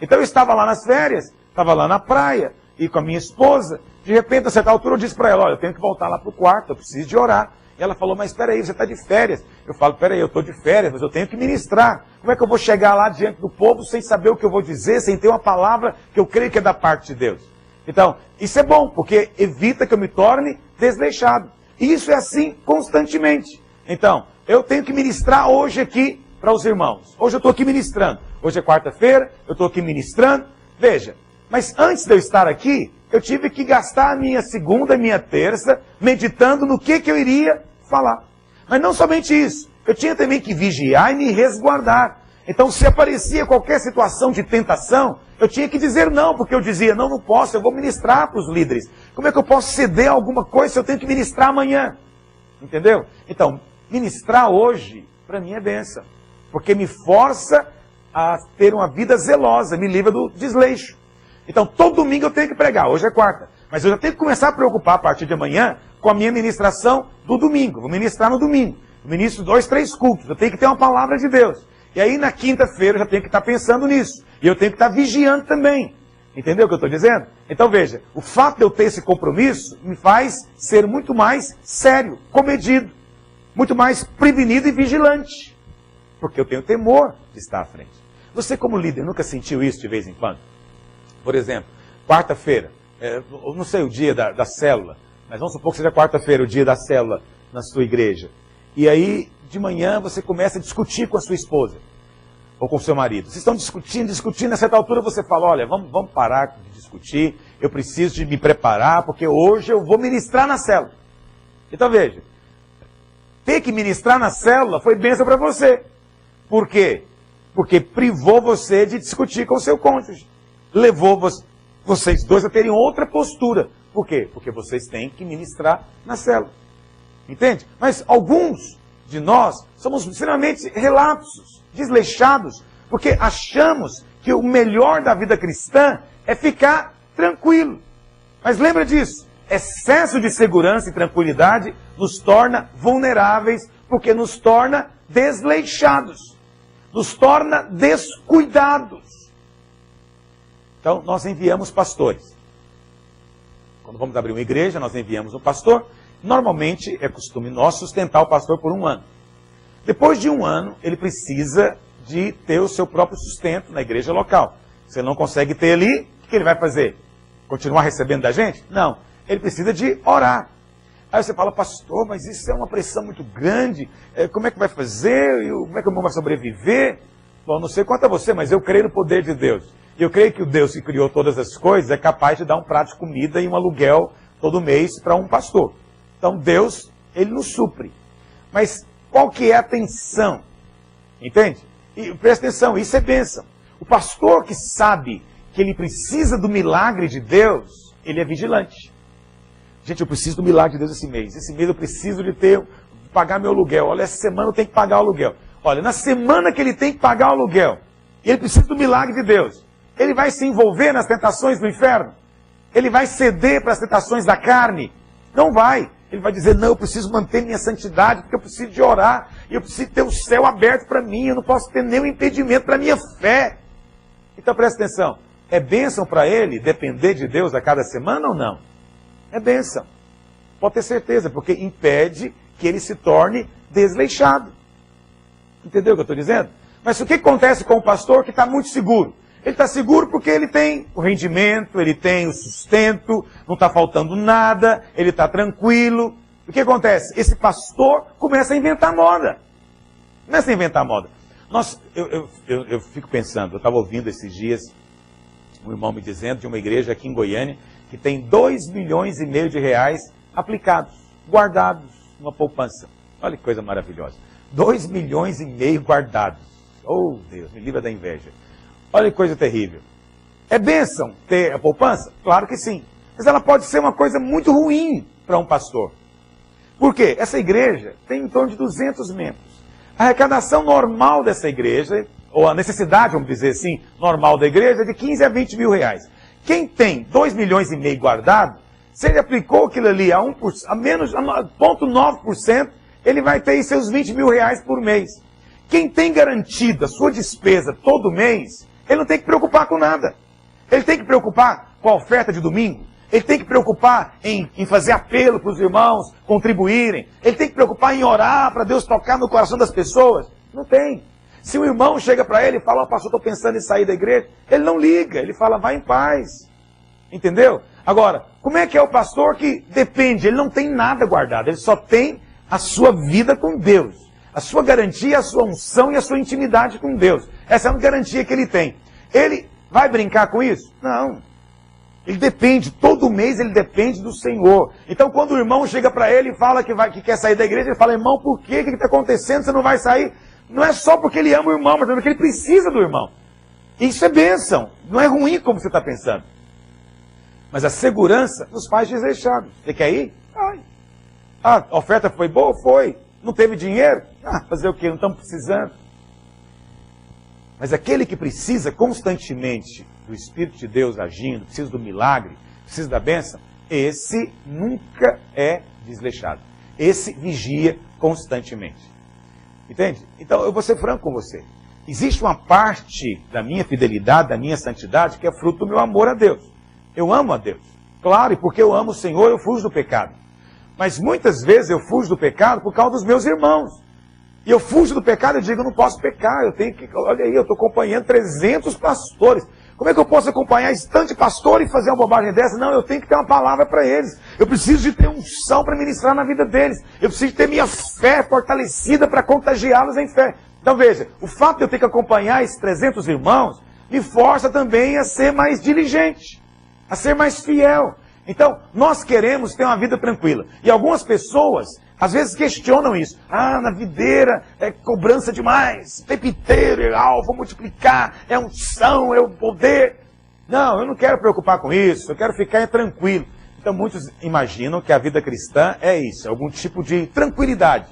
Então eu estava lá nas férias, estava lá na praia, e com a minha esposa, de repente, a certa altura eu disse para ela, olha, eu tenho que voltar lá para o quarto, eu preciso de orar. E ela falou, mas espera aí, você está de férias. Eu falo, espera aí, eu estou de férias, mas eu tenho que ministrar. Como é que eu vou chegar lá diante do povo sem saber o que eu vou dizer, sem ter uma palavra que eu creio que é da parte de Deus? Então, isso é bom, porque evita que eu me torne desleixado. E isso é assim constantemente. Então, eu tenho que ministrar hoje aqui para os irmãos. Hoje eu estou aqui ministrando. Hoje é quarta-feira, eu estou aqui ministrando. Veja, mas antes de eu estar aqui, eu tive que gastar a minha segunda e minha terça meditando no que eu iria falar. Mas não somente isso, eu tinha também que vigiar e me resguardar. Então, se aparecia qualquer situação de tentação, eu tinha que dizer não, porque eu dizia, não, não posso, eu vou ministrar para os líderes. Como é que eu posso ceder a alguma coisa se eu tenho que ministrar amanhã? Entendeu? Então, ministrar hoje, para mim é bênção, porque me força a ter uma vida zelosa, me livra do desleixo. Então, todo domingo eu tenho que pregar, hoje é quarta, mas eu já tenho que começar a preocupar a partir de amanhã com a minha ministração do domingo. Vou ministrar no domingo, eu ministro 2, 3 cultos, eu tenho que ter uma palavra de Deus. E aí na quinta-feira eu já tenho que estar pensando nisso, e eu tenho que estar vigiando também. Entendeu o que eu estou dizendo? Então veja, o fato de eu ter esse compromisso me faz ser muito mais sério, comedido, muito mais prevenido e vigilante. Porque eu tenho temor de estar à frente. Você como líder nunca sentiu isso de vez em quando? Por exemplo, quarta-feira, eu não sei o dia da célula, mas vamos supor que seja quarta-feira o dia da célula na sua igreja. E aí, de manhã, você começa a discutir com a sua esposa, ou com o seu marido. Vocês estão discutindo, a certa altura você fala, olha, vamos parar de discutir, eu preciso de me preparar, porque hoje eu vou ministrar na célula. Então veja, ter que ministrar na célula foi bênção para você. Por quê? Porque privou você de discutir com o seu cônjuge. Levou vocês dois a terem outra postura. Por quê? Porque vocês têm que ministrar na célula. Entende? Mas alguns de nós somos extremamente relapsos, desleixados, porque achamos que o melhor da vida cristã é ficar tranquilo. Mas lembra disso, excesso de segurança e tranquilidade nos torna vulneráveis, porque nos torna desleixados, nos torna descuidados. Então, nós enviamos pastores. Quando vamos abrir uma igreja, nós enviamos um pastor. Normalmente, é costume nosso sustentar o pastor por 1 ano. Depois de 1 ano, ele precisa de ter o seu próprio sustento na igreja local. Se ele não consegue ter ali, o que ele vai fazer? Continuar recebendo da gente? Não. Ele precisa de orar. Aí você fala, pastor, mas isso é uma pressão muito grande. Como é que vai fazer? Como é que o irmão vai sobreviver? Bom, não sei quanto a você, mas eu creio no poder de Deus. E eu creio que o Deus que criou todas as coisas é capaz de dar um prato de comida e um aluguel todo mês para um pastor. Então Deus, ele nos supre. Mas qual que é a tensão? Entende? E presta atenção, isso é bênção. O pastor que sabe que ele precisa do milagre de Deus, ele é vigilante. Gente, eu preciso do milagre de Deus esse mês. Esse mês eu preciso de pagar meu aluguel. Olha, essa semana eu tenho que pagar o aluguel. Olha, na semana que ele tem que pagar o aluguel, ele precisa do milagre de Deus. Ele vai se envolver nas tentações do inferno? Ele vai ceder para as tentações da carne? Não vai. Ele vai dizer, não, eu preciso manter minha santidade, porque eu preciso de orar, e eu preciso ter o céu aberto para mim, eu não posso ter nenhum impedimento para a minha fé. Então presta atenção, é bênção para ele depender de Deus a cada semana ou não? É bênção. Pode ter certeza, porque impede que ele se torne desleixado. Entendeu o que eu estou dizendo? Mas o que acontece com o pastor que está muito seguro? Ele está seguro porque ele tem o rendimento, ele tem o sustento, não está faltando nada, ele está tranquilo. O que acontece? Esse pastor começa a inventar moda. Começa a inventar moda. Eu fico pensando, eu estava ouvindo esses dias um irmão me dizendo de uma igreja aqui em Goiânia que tem 2,5 milhões de reais aplicados, guardados numa poupança. Olha que coisa maravilhosa. 2,5 milhões guardados. Oh Deus, me livra da inveja. Olha que coisa terrível. É bênção ter a poupança? Claro que sim. Mas ela pode ser uma coisa muito ruim para um pastor. Por quê? Essa igreja tem em torno de 200 membros. A arrecadação normal dessa igreja, ou a necessidade, vamos dizer assim, normal da igreja, é de 15 a 20 mil reais. Quem tem 2,5 milhões guardado, se ele aplicou aquilo ali a menos 0,9%, ele vai ter seus 20 mil reais por mês. Quem tem garantido a sua despesa todo mês, ele não tem que preocupar com nada. Ele tem que preocupar com a oferta de domingo. Ele tem que preocupar em fazer apelo para os irmãos contribuírem. Ele tem que preocupar em orar para Deus tocar no coração das pessoas. Não tem. Se um irmão chega para ele e fala, pastor, estou pensando em sair da igreja, ele não liga. Ele fala, vai em paz. Entendeu? Agora, como é que é o pastor que depende? Ele não tem nada guardado, ele só tem a sua vida com Deus. A sua garantia, a sua unção e a sua intimidade com Deus. Essa é uma garantia que ele tem. Ele vai brincar com isso? Não. Ele depende, todo mês ele depende do Senhor. Então quando o irmão chega para ele e fala que quer sair da igreja, ele fala, irmão, por quê? O que está acontecendo? Você não vai sair? Não é só porque ele ama o irmão, mas porque ele precisa do irmão. Isso é bênção, não é ruim como você está pensando. Mas a segurança nos faz desleixados. Você quer ir? Vai. Ah, a oferta foi boa? Foi. Não teve dinheiro? Ah, fazer o quê? Não estamos precisando. Mas aquele que precisa constantemente do Espírito de Deus agindo, precisa do milagre, precisa da bênção, esse nunca é desleixado. Esse vigia constantemente. Entende? Então eu vou ser franco com você. Existe uma parte da minha fidelidade, da minha santidade, que é fruto do meu amor a Deus. Eu amo a Deus. Claro, e porque eu amo o Senhor, eu fujo do pecado. Mas muitas vezes eu fujo do pecado por causa dos meus irmãos. E eu fujo do pecado e digo, eu não posso pecar, eu tenho que... Olha aí, eu estou acompanhando 300 pastores. Como é que eu posso acompanhar esse tanto de pastor e fazer uma bobagem dessa? Não, eu tenho que ter uma palavra para eles. Eu preciso de ter unção para ministrar na vida deles. Eu preciso de ter minha fé fortalecida para contagiá-los em fé. Então veja, o fato de eu ter que acompanhar esses 300 irmãos me força também a ser mais diligente, a ser mais fiel. Então, nós queremos ter uma vida tranquila. E algumas pessoas, às vezes, questionam isso. Ah, na videira é cobrança demais. O tempo inteiro, vou multiplicar, é unção, é o poder. Não, eu não quero preocupar com isso, eu quero ficar tranquilo. Então, muitos imaginam que a vida cristã é isso, é algum tipo de tranquilidade.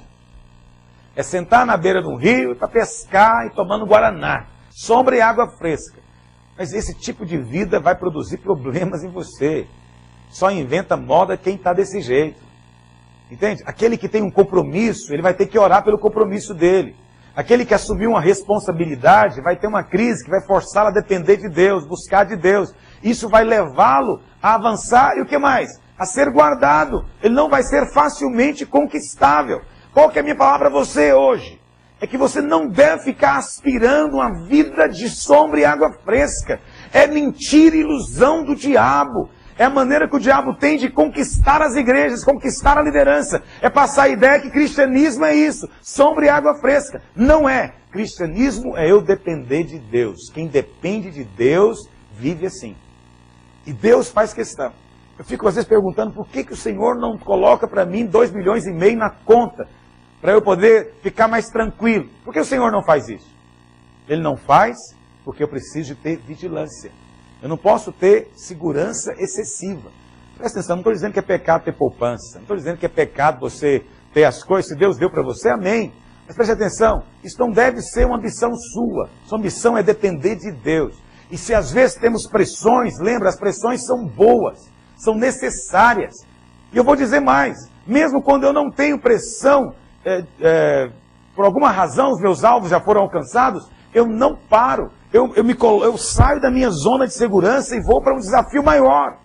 É sentar na beira de um rio para pescar e tomando guaraná. Sombra e água fresca. Mas esse tipo de vida vai produzir problemas em você. Só inventa moda quem está desse jeito. Entende? Aquele que tem um compromisso, ele vai ter que orar pelo compromisso dele. Aquele que assumiu uma responsabilidade, vai ter uma crise que vai forçá-lo a depender de Deus, buscar de Deus. Isso vai levá-lo a avançar e o que mais? A ser guardado. Ele não vai ser facilmente conquistável. Qual que é a minha palavra a você hoje? É que você não deve ficar aspirando uma vida de sombra e água fresca. É mentira e ilusão do diabo. É a maneira que o diabo tem de conquistar as igrejas, conquistar a liderança. É passar a ideia que cristianismo é isso, sombra e água fresca. Não é. Cristianismo é eu depender de Deus. Quem depende de Deus vive assim. E Deus faz questão. Eu fico às vezes perguntando por que o Senhor não coloca para mim 2,5 milhões na conta, para eu poder ficar mais tranquilo. Por que o Senhor não faz isso? Ele não faz porque eu preciso de ter vigilância. Eu não posso ter segurança excessiva. Presta atenção, não estou dizendo que é pecado ter poupança. Não estou dizendo que é pecado você ter as coisas. Se Deus deu para você, amém. Mas preste atenção, isso não deve ser uma ambição sua. Sua ambição é depender de Deus. E se às vezes temos pressões, lembra, as pressões são boas, são necessárias. E eu vou dizer mais, mesmo quando eu não tenho pressão, por alguma razão os meus alvos já foram alcançados, eu não paro. Eu saio da minha zona de segurança e vou para um desafio maior.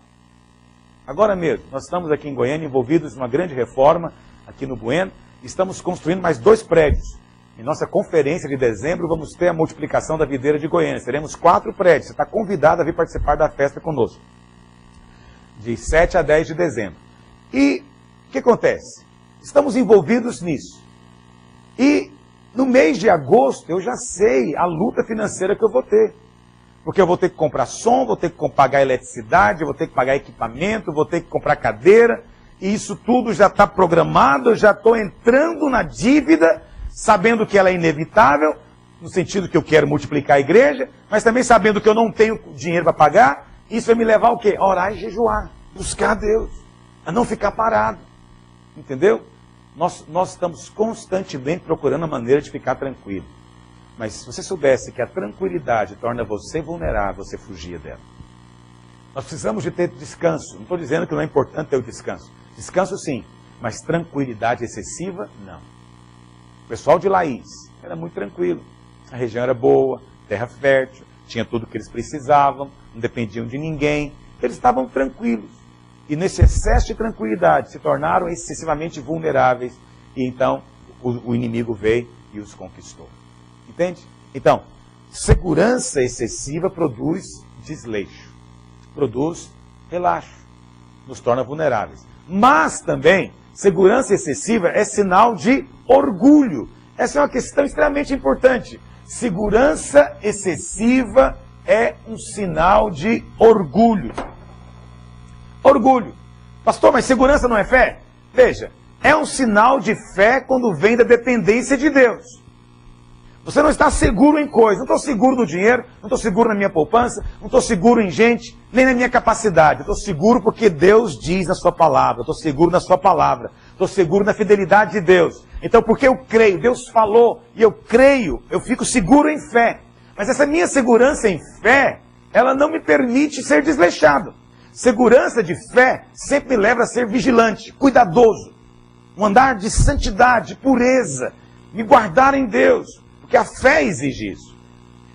Agora mesmo, nós estamos aqui em Goiânia envolvidos numa grande reforma, aqui no Bueno. Estamos construindo mais 2 prédios. Em nossa conferência de dezembro, vamos ter a multiplicação da videira de Goiânia. Teremos 4 prédios. Você está convidado a vir participar da festa conosco. De 7 a 10 de dezembro. E o que acontece? Estamos envolvidos nisso. E no mês de agosto, eu já sei a luta financeira que eu vou ter. Porque eu vou ter que comprar som, vou ter que pagar eletricidade, vou ter que pagar equipamento, vou ter que comprar cadeira. E isso tudo já está programado, eu já estou entrando na dívida, sabendo que ela é inevitável, no sentido que eu quero multiplicar a igreja, mas também sabendo que eu não tenho dinheiro para pagar. Isso vai me levar ao quê? A orar e jejuar, buscar a Deus, a não ficar parado. Entendeu? Nós estamos constantemente procurando a maneira de ficar tranquilo. Mas se você soubesse que a tranquilidade torna você vulnerável, você fugia dela. Nós precisamos de ter descanso. Não estou dizendo que não é importante ter o descanso. Descanso sim, mas tranquilidade excessiva, não. O pessoal de Laís era muito tranquilo. A região era boa, terra fértil, tinha tudo o que eles precisavam, não dependiam de ninguém. Eles estavam tranquilos. E nesse excesso de tranquilidade se tornaram excessivamente vulneráveis. E então o inimigo veio e os conquistou. Entende? Então, segurança excessiva produz desleixo. Produz relaxo. nos torna vulneráveis. Mas também, segurança excessiva é sinal de orgulho. Essa é uma questão extremamente importante. Segurança excessiva é um sinal de orgulho. Orgulho. Pastor, mas segurança não é fé? Veja, é um sinal de fé quando vem da dependência de Deus. Você não está seguro em coisas. Não estou seguro no dinheiro, não estou seguro na minha poupança, não estou seguro em gente, nem na minha capacidade. Eu estou seguro porque Deus diz na sua palavra. Eu estou seguro na sua palavra. Estou seguro na fidelidade de Deus. Então, porque eu creio, Deus falou e eu creio, eu fico seguro em fé. Mas essa minha segurança em fé, ela não me permite ser desleixado. Segurança de fé sempre me leva a ser vigilante, cuidadoso. Um andar de santidade, pureza, me guardar em Deus. Porque a fé exige isso.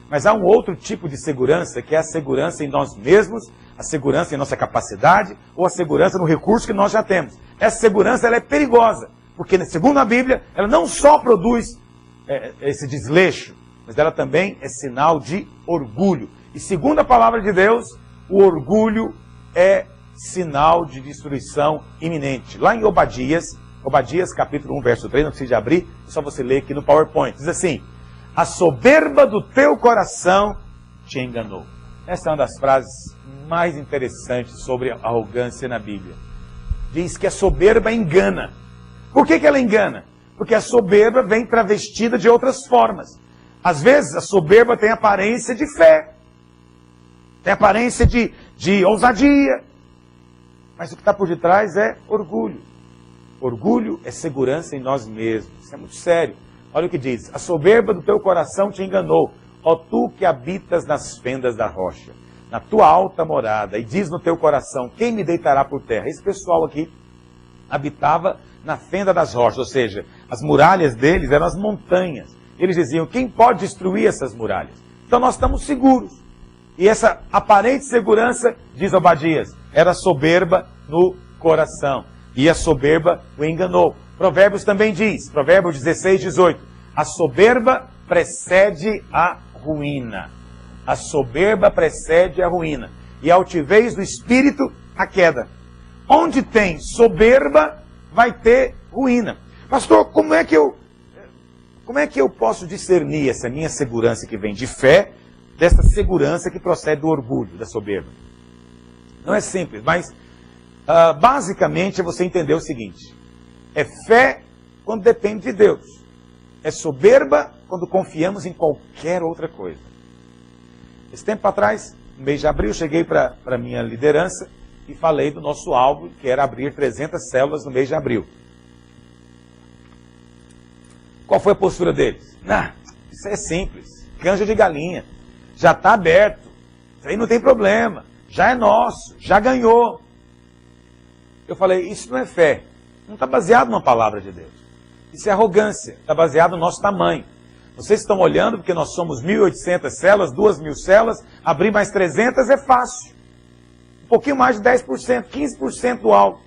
Mas há um outro tipo de segurança, que é a segurança em nós mesmos, a segurança em nossa capacidade, ou a segurança no recurso que nós já temos. Essa segurança ela é perigosa, porque segundo a Bíblia, ela não só produz esse desleixo, mas ela também é sinal de orgulho. E segundo a palavra de Deus, o orgulho é sinal de destruição iminente. Lá em Obadias capítulo 1, verso 3, não precisa de abrir, é só você ler aqui no PowerPoint. Diz assim: a soberba do teu coração te enganou. Essa é uma das frases mais interessantes sobre a arrogância na Bíblia. Diz que a soberba engana. Por que ela engana? Porque a soberba vem travestida de outras formas. Às vezes a soberba tem aparência de fé, tem aparência de ousadia, mas o que está por detrás é orgulho. Orgulho é segurança em nós mesmos. Isso é muito sério. Olha o que diz: a soberba do teu coração te enganou, ó tu que habitas nas fendas da rocha, na tua alta morada, e diz no teu coração: quem me deitará por terra? Esse pessoal aqui habitava na fenda das rochas, ou seja, as muralhas deles eram as montanhas. Eles diziam: quem pode destruir essas muralhas? Então nós estamos seguros. E essa aparente segurança, diz Obadias, era soberba no coração. E a soberba o enganou. Provérbios também diz, Provérbios 16, 18, a soberba precede a ruína. A soberba precede a ruína. E a altivez do espírito, a queda. Onde tem soberba, vai ter ruína. Pastor, como é que eu posso discernir essa minha segurança que vem de fé, dessa segurança que procede do orgulho, da soberba? Não é simples, mas basicamente é você entender o seguinte: é fé quando depende de Deus. É soberba quando confiamos em qualquer outra coisa. Esse tempo atrás, no mês de abril, cheguei para a minha liderança e falei do nosso alvo, que era abrir 300 células no mês de abril. Qual foi a postura deles? Isso é simples, canja de galinha, já está aberto, isso aí não tem problema, já é nosso, já ganhou. Eu falei, isso não é fé, não está baseado numa palavra de Deus. Isso é arrogância, está baseado no nosso tamanho. Vocês estão olhando porque nós somos 1.800 células, 2.000 células, abrir mais 300 é fácil. Um pouquinho mais de 10%, 15% do alvo.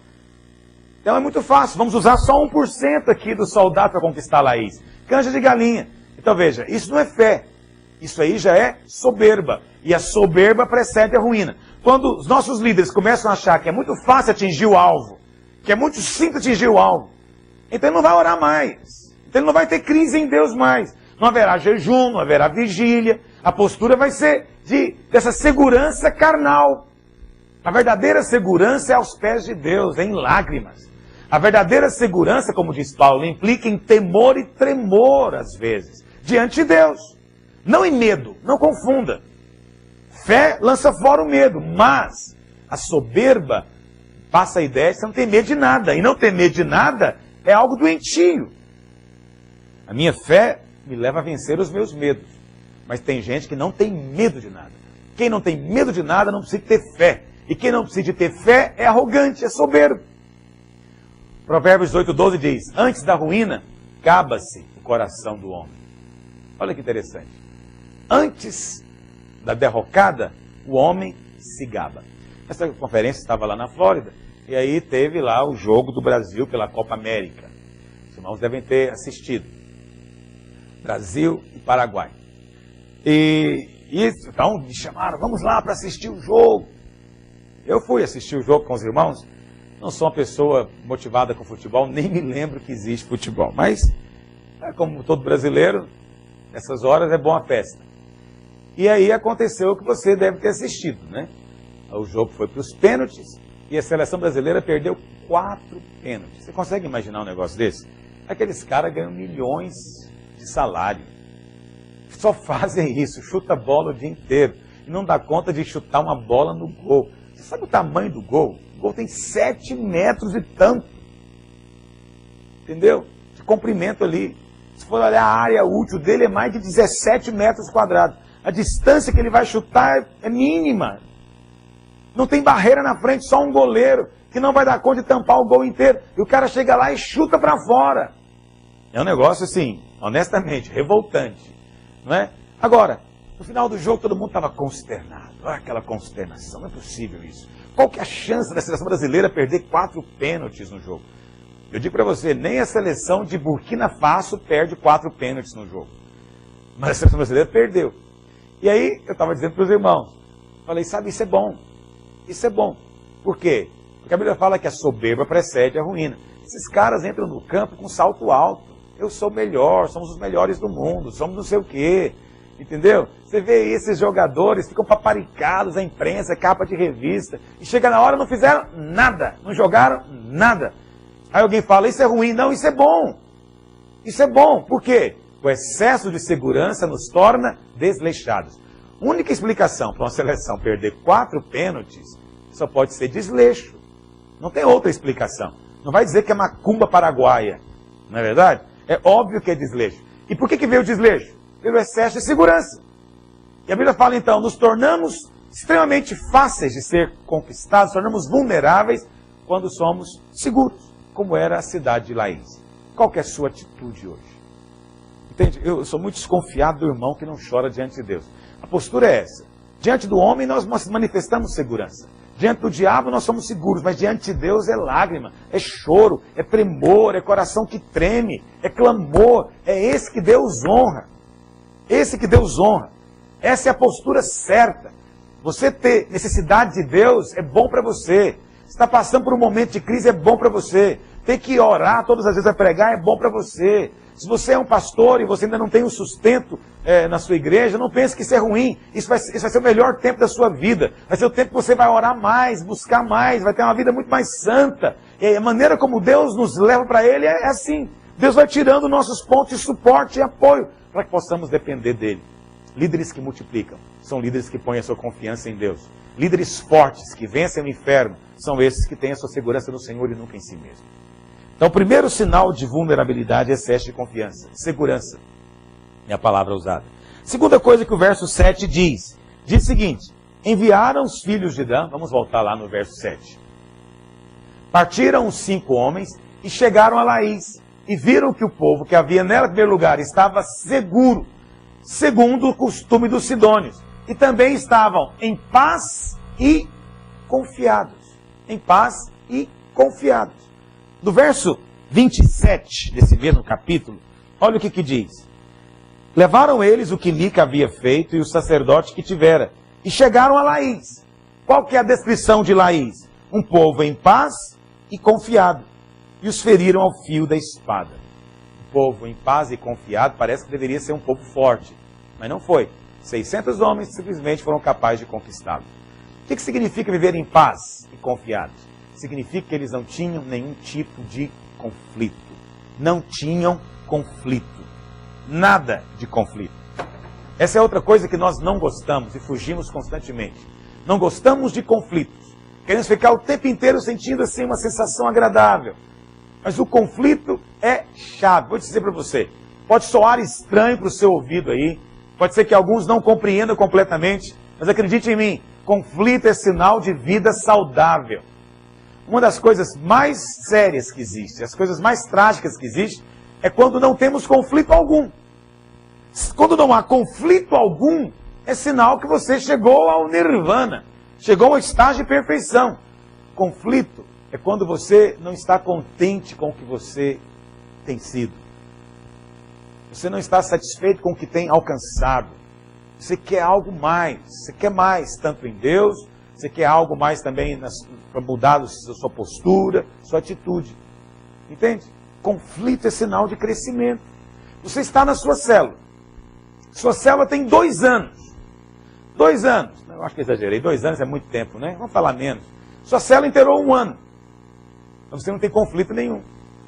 Então é muito fácil, vamos usar só 1% aqui do soldado para conquistar Laís. Canja de galinha. Então veja, isso não é fé. Isso aí já é soberba. E a soberba precede a ruína. Quando os nossos líderes começam a achar que é muito fácil atingir o alvo, que é muito simples atingir o alvo, então ele não vai orar mais. Então ele não vai ter crise em Deus mais. Não haverá jejum, não haverá vigília. A postura vai ser dessa segurança carnal. A verdadeira segurança é aos pés de Deus, é em lágrimas. A verdadeira segurança, como diz Paulo, implica em temor e tremor, às vezes, diante de Deus. Não em medo, não confunda. Fé lança fora o medo, mas a soberba passa a ideia de você não ter medo de nada. E não ter medo de nada é algo doentio. A minha fé me leva a vencer os meus medos. Mas tem gente que não tem medo de nada. Quem não tem medo de nada não precisa ter fé. E quem não precisa de ter fé é arrogante, é soberbo. Provérbios 8:12 diz, antes da ruína, gaba-se o coração do homem. Olha que interessante. Antes da derrocada, o homem se gaba. Essa conferência estava lá na Flórida, e aí teve lá o jogo do Brasil pela Copa América. Os irmãos devem ter assistido. Brasil e Paraguai. E então me chamaram, vamos lá para assistir o jogo. Eu fui assistir o jogo com os irmãos, não sou uma pessoa motivada com futebol, nem me lembro que existe futebol, mas, como todo brasileiro, nessas horas é bom a festa. E aí aconteceu o que você deve ter assistido, né? O jogo foi para os pênaltis e a seleção brasileira perdeu 4 pênaltis. Você consegue imaginar um negócio desse? Aqueles caras ganham milhões de salário. Só fazem isso, chuta a bola o dia inteiro. E não dá conta de chutar uma bola no gol. Você sabe o tamanho do gol? O gol tem 7 metros e tanto. Entendeu? De comprimento ali. Se for olhar a área útil dele, é mais de 17 metros quadrados. A distância que ele vai chutar é mínima. Não tem barreira na frente, só um goleiro que não vai dar conta de tampar o gol inteiro. E o cara chega lá e chuta para fora. É um negócio assim, honestamente, revoltante. Não é? Agora, no final do jogo todo mundo estava consternado. Olha aquela consternação, não é possível isso. Qual que é a chance da seleção brasileira perder 4 pênaltis no jogo? Eu digo para você, nem a seleção de Burkina Faso perde 4 pênaltis no jogo. Mas a seleção brasileira perdeu. E aí, eu estava dizendo para os irmãos, falei, sabe, isso é bom. Isso é bom. Por quê? Porque a Bíblia fala que a soberba precede a ruína. Esses caras entram no campo com salto alto. Eu sou melhor, somos os melhores do mundo, somos não sei o quê. Entendeu? Você vê esses jogadores, ficam paparicados, a imprensa, capa de revista. E chega na hora, não fizeram nada. Não jogaram nada. Aí alguém fala, isso é ruim. Não, isso é bom. Isso é bom. Por quê? O excesso de segurança nos torna desleixados. A única explicação para uma seleção perder 4 pênaltis só pode ser desleixo. Não tem outra explicação. Não vai dizer que é macumba paraguaia. Não é verdade? É óbvio que é desleixo. E por que veio o desleixo? Pelo excesso de segurança. E a Bíblia fala então, nos tornamos extremamente fáceis de ser conquistados, tornamos vulneráveis quando somos seguros, como era a cidade de Laís. Qual que é a sua atitude hoje? Entende? Eu sou muito desconfiado do irmão que não chora diante de Deus. A postura é essa. Diante do homem nós manifestamos segurança. Diante do diabo nós somos seguros, mas diante de Deus é lágrima, é choro, é tremor, é coração que treme, é clamor. É esse que Deus honra. Esse que Deus honra. Essa é a postura certa. Você ter necessidade de Deus é bom para você. Você está passando por um momento de crise, é bom para você. Ter que orar todas as vezes a pregar é bom para você. Se você é um pastor e você ainda não tem um sustento na sua igreja, não pense que isso é ruim. Isso vai ser o melhor tempo da sua vida. Vai ser o tempo que você vai orar mais, buscar mais, vai ter uma vida muito mais santa. E a maneira como Deus nos leva para Ele é assim. Deus vai tirando nossos pontos de suporte e apoio para que possamos depender dEle. Líderes que multiplicam são líderes que põem a sua confiança em Deus. Líderes fortes que vencem o inferno são esses que têm a sua segurança no Senhor e nunca em si mesmo. Então, o primeiro sinal de vulnerabilidade é excesso de confiança, segurança. É a palavra usada. Segunda coisa que o verso 7 diz o seguinte, enviaram os filhos de Dan, vamos voltar lá no verso 7. Partiram os 5 homens e chegaram a Laís, e viram que o povo que havia nela, em primeiro lugar, estava seguro, segundo o costume dos sidônios, e também estavam em paz e confiados. Em paz e confiados. No verso 27 desse mesmo capítulo, olha o que diz. Levaram eles o que Mica havia feito e o sacerdote que tivera, e chegaram a Laís. Qual que é a descrição de Laís? Um povo em paz e confiado. E os feriram ao fio da espada. Um povo em paz e confiado parece que deveria ser um povo forte, mas não foi. 600 homens simplesmente foram capazes de conquistá-lo. O que significa viver em paz e confiados? Significa que eles não tinham nenhum tipo de conflito. Não tinham conflito. Nada de conflito. Essa é outra coisa que nós não gostamos e fugimos constantemente. Não gostamos de conflitos. Queremos ficar o tempo inteiro sentindo assim uma sensação agradável. Mas o conflito é chave. Vou dizer para você. Pode soar estranho para o seu ouvido aí. Pode ser que alguns não compreendam completamente. Mas acredite em mim. Conflito é sinal de vida saudável. Uma das coisas mais sérias que existe, as coisas mais trágicas que existe, é quando não temos conflito algum. Quando não há conflito algum, é sinal que você chegou ao nirvana, chegou ao estágio de perfeição. Conflito é quando você não está contente com o que você tem sido. Você não está satisfeito com o que tem alcançado. Você quer algo mais, você quer mais, tanto em Deus, você quer algo mais também para mudar a sua postura, sua atitude. Entende? Conflito é sinal de crescimento. Você está na sua célula. Sua célula tem 2 anos. 2 anos. Eu acho que exagerei. 2 anos é muito tempo, né? Vamos falar menos. Sua célula inteirou 1 ano. Então você não tem conflito nenhum.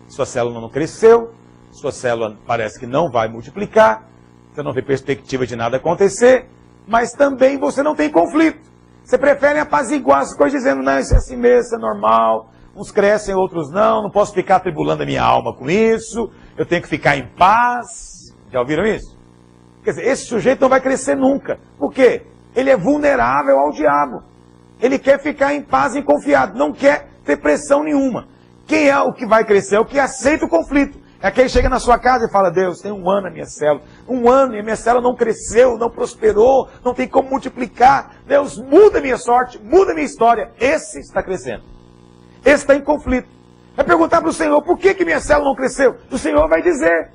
Sua célula não cresceu. Sua célula parece que não vai multiplicar. Você não vê perspectiva de nada acontecer. Mas também você não tem conflito. Você prefere apaziguar as coisas dizendo, não, isso é assim mesmo, isso é normal. Uns crescem, outros não posso ficar atribulando a minha alma com isso. Eu tenho que ficar em paz. Já ouviram isso? Quer dizer, esse sujeito não vai crescer nunca. Por quê? Ele é vulnerável ao diabo. Ele quer ficar em paz e confiado. Não quer ter pressão nenhuma. Quem é o que vai crescer? É o que aceita o conflito. É aquele que chega na sua casa e fala, Deus, tem 1 ano a minha célula. 1 ano e a minha célula não cresceu, não prosperou, não tem como multiplicar. Deus, muda a minha sorte, muda a minha história. Esse está crescendo. Esse está em conflito. Vai perguntar para o Senhor, por que minha célula não cresceu? O Senhor vai dizer.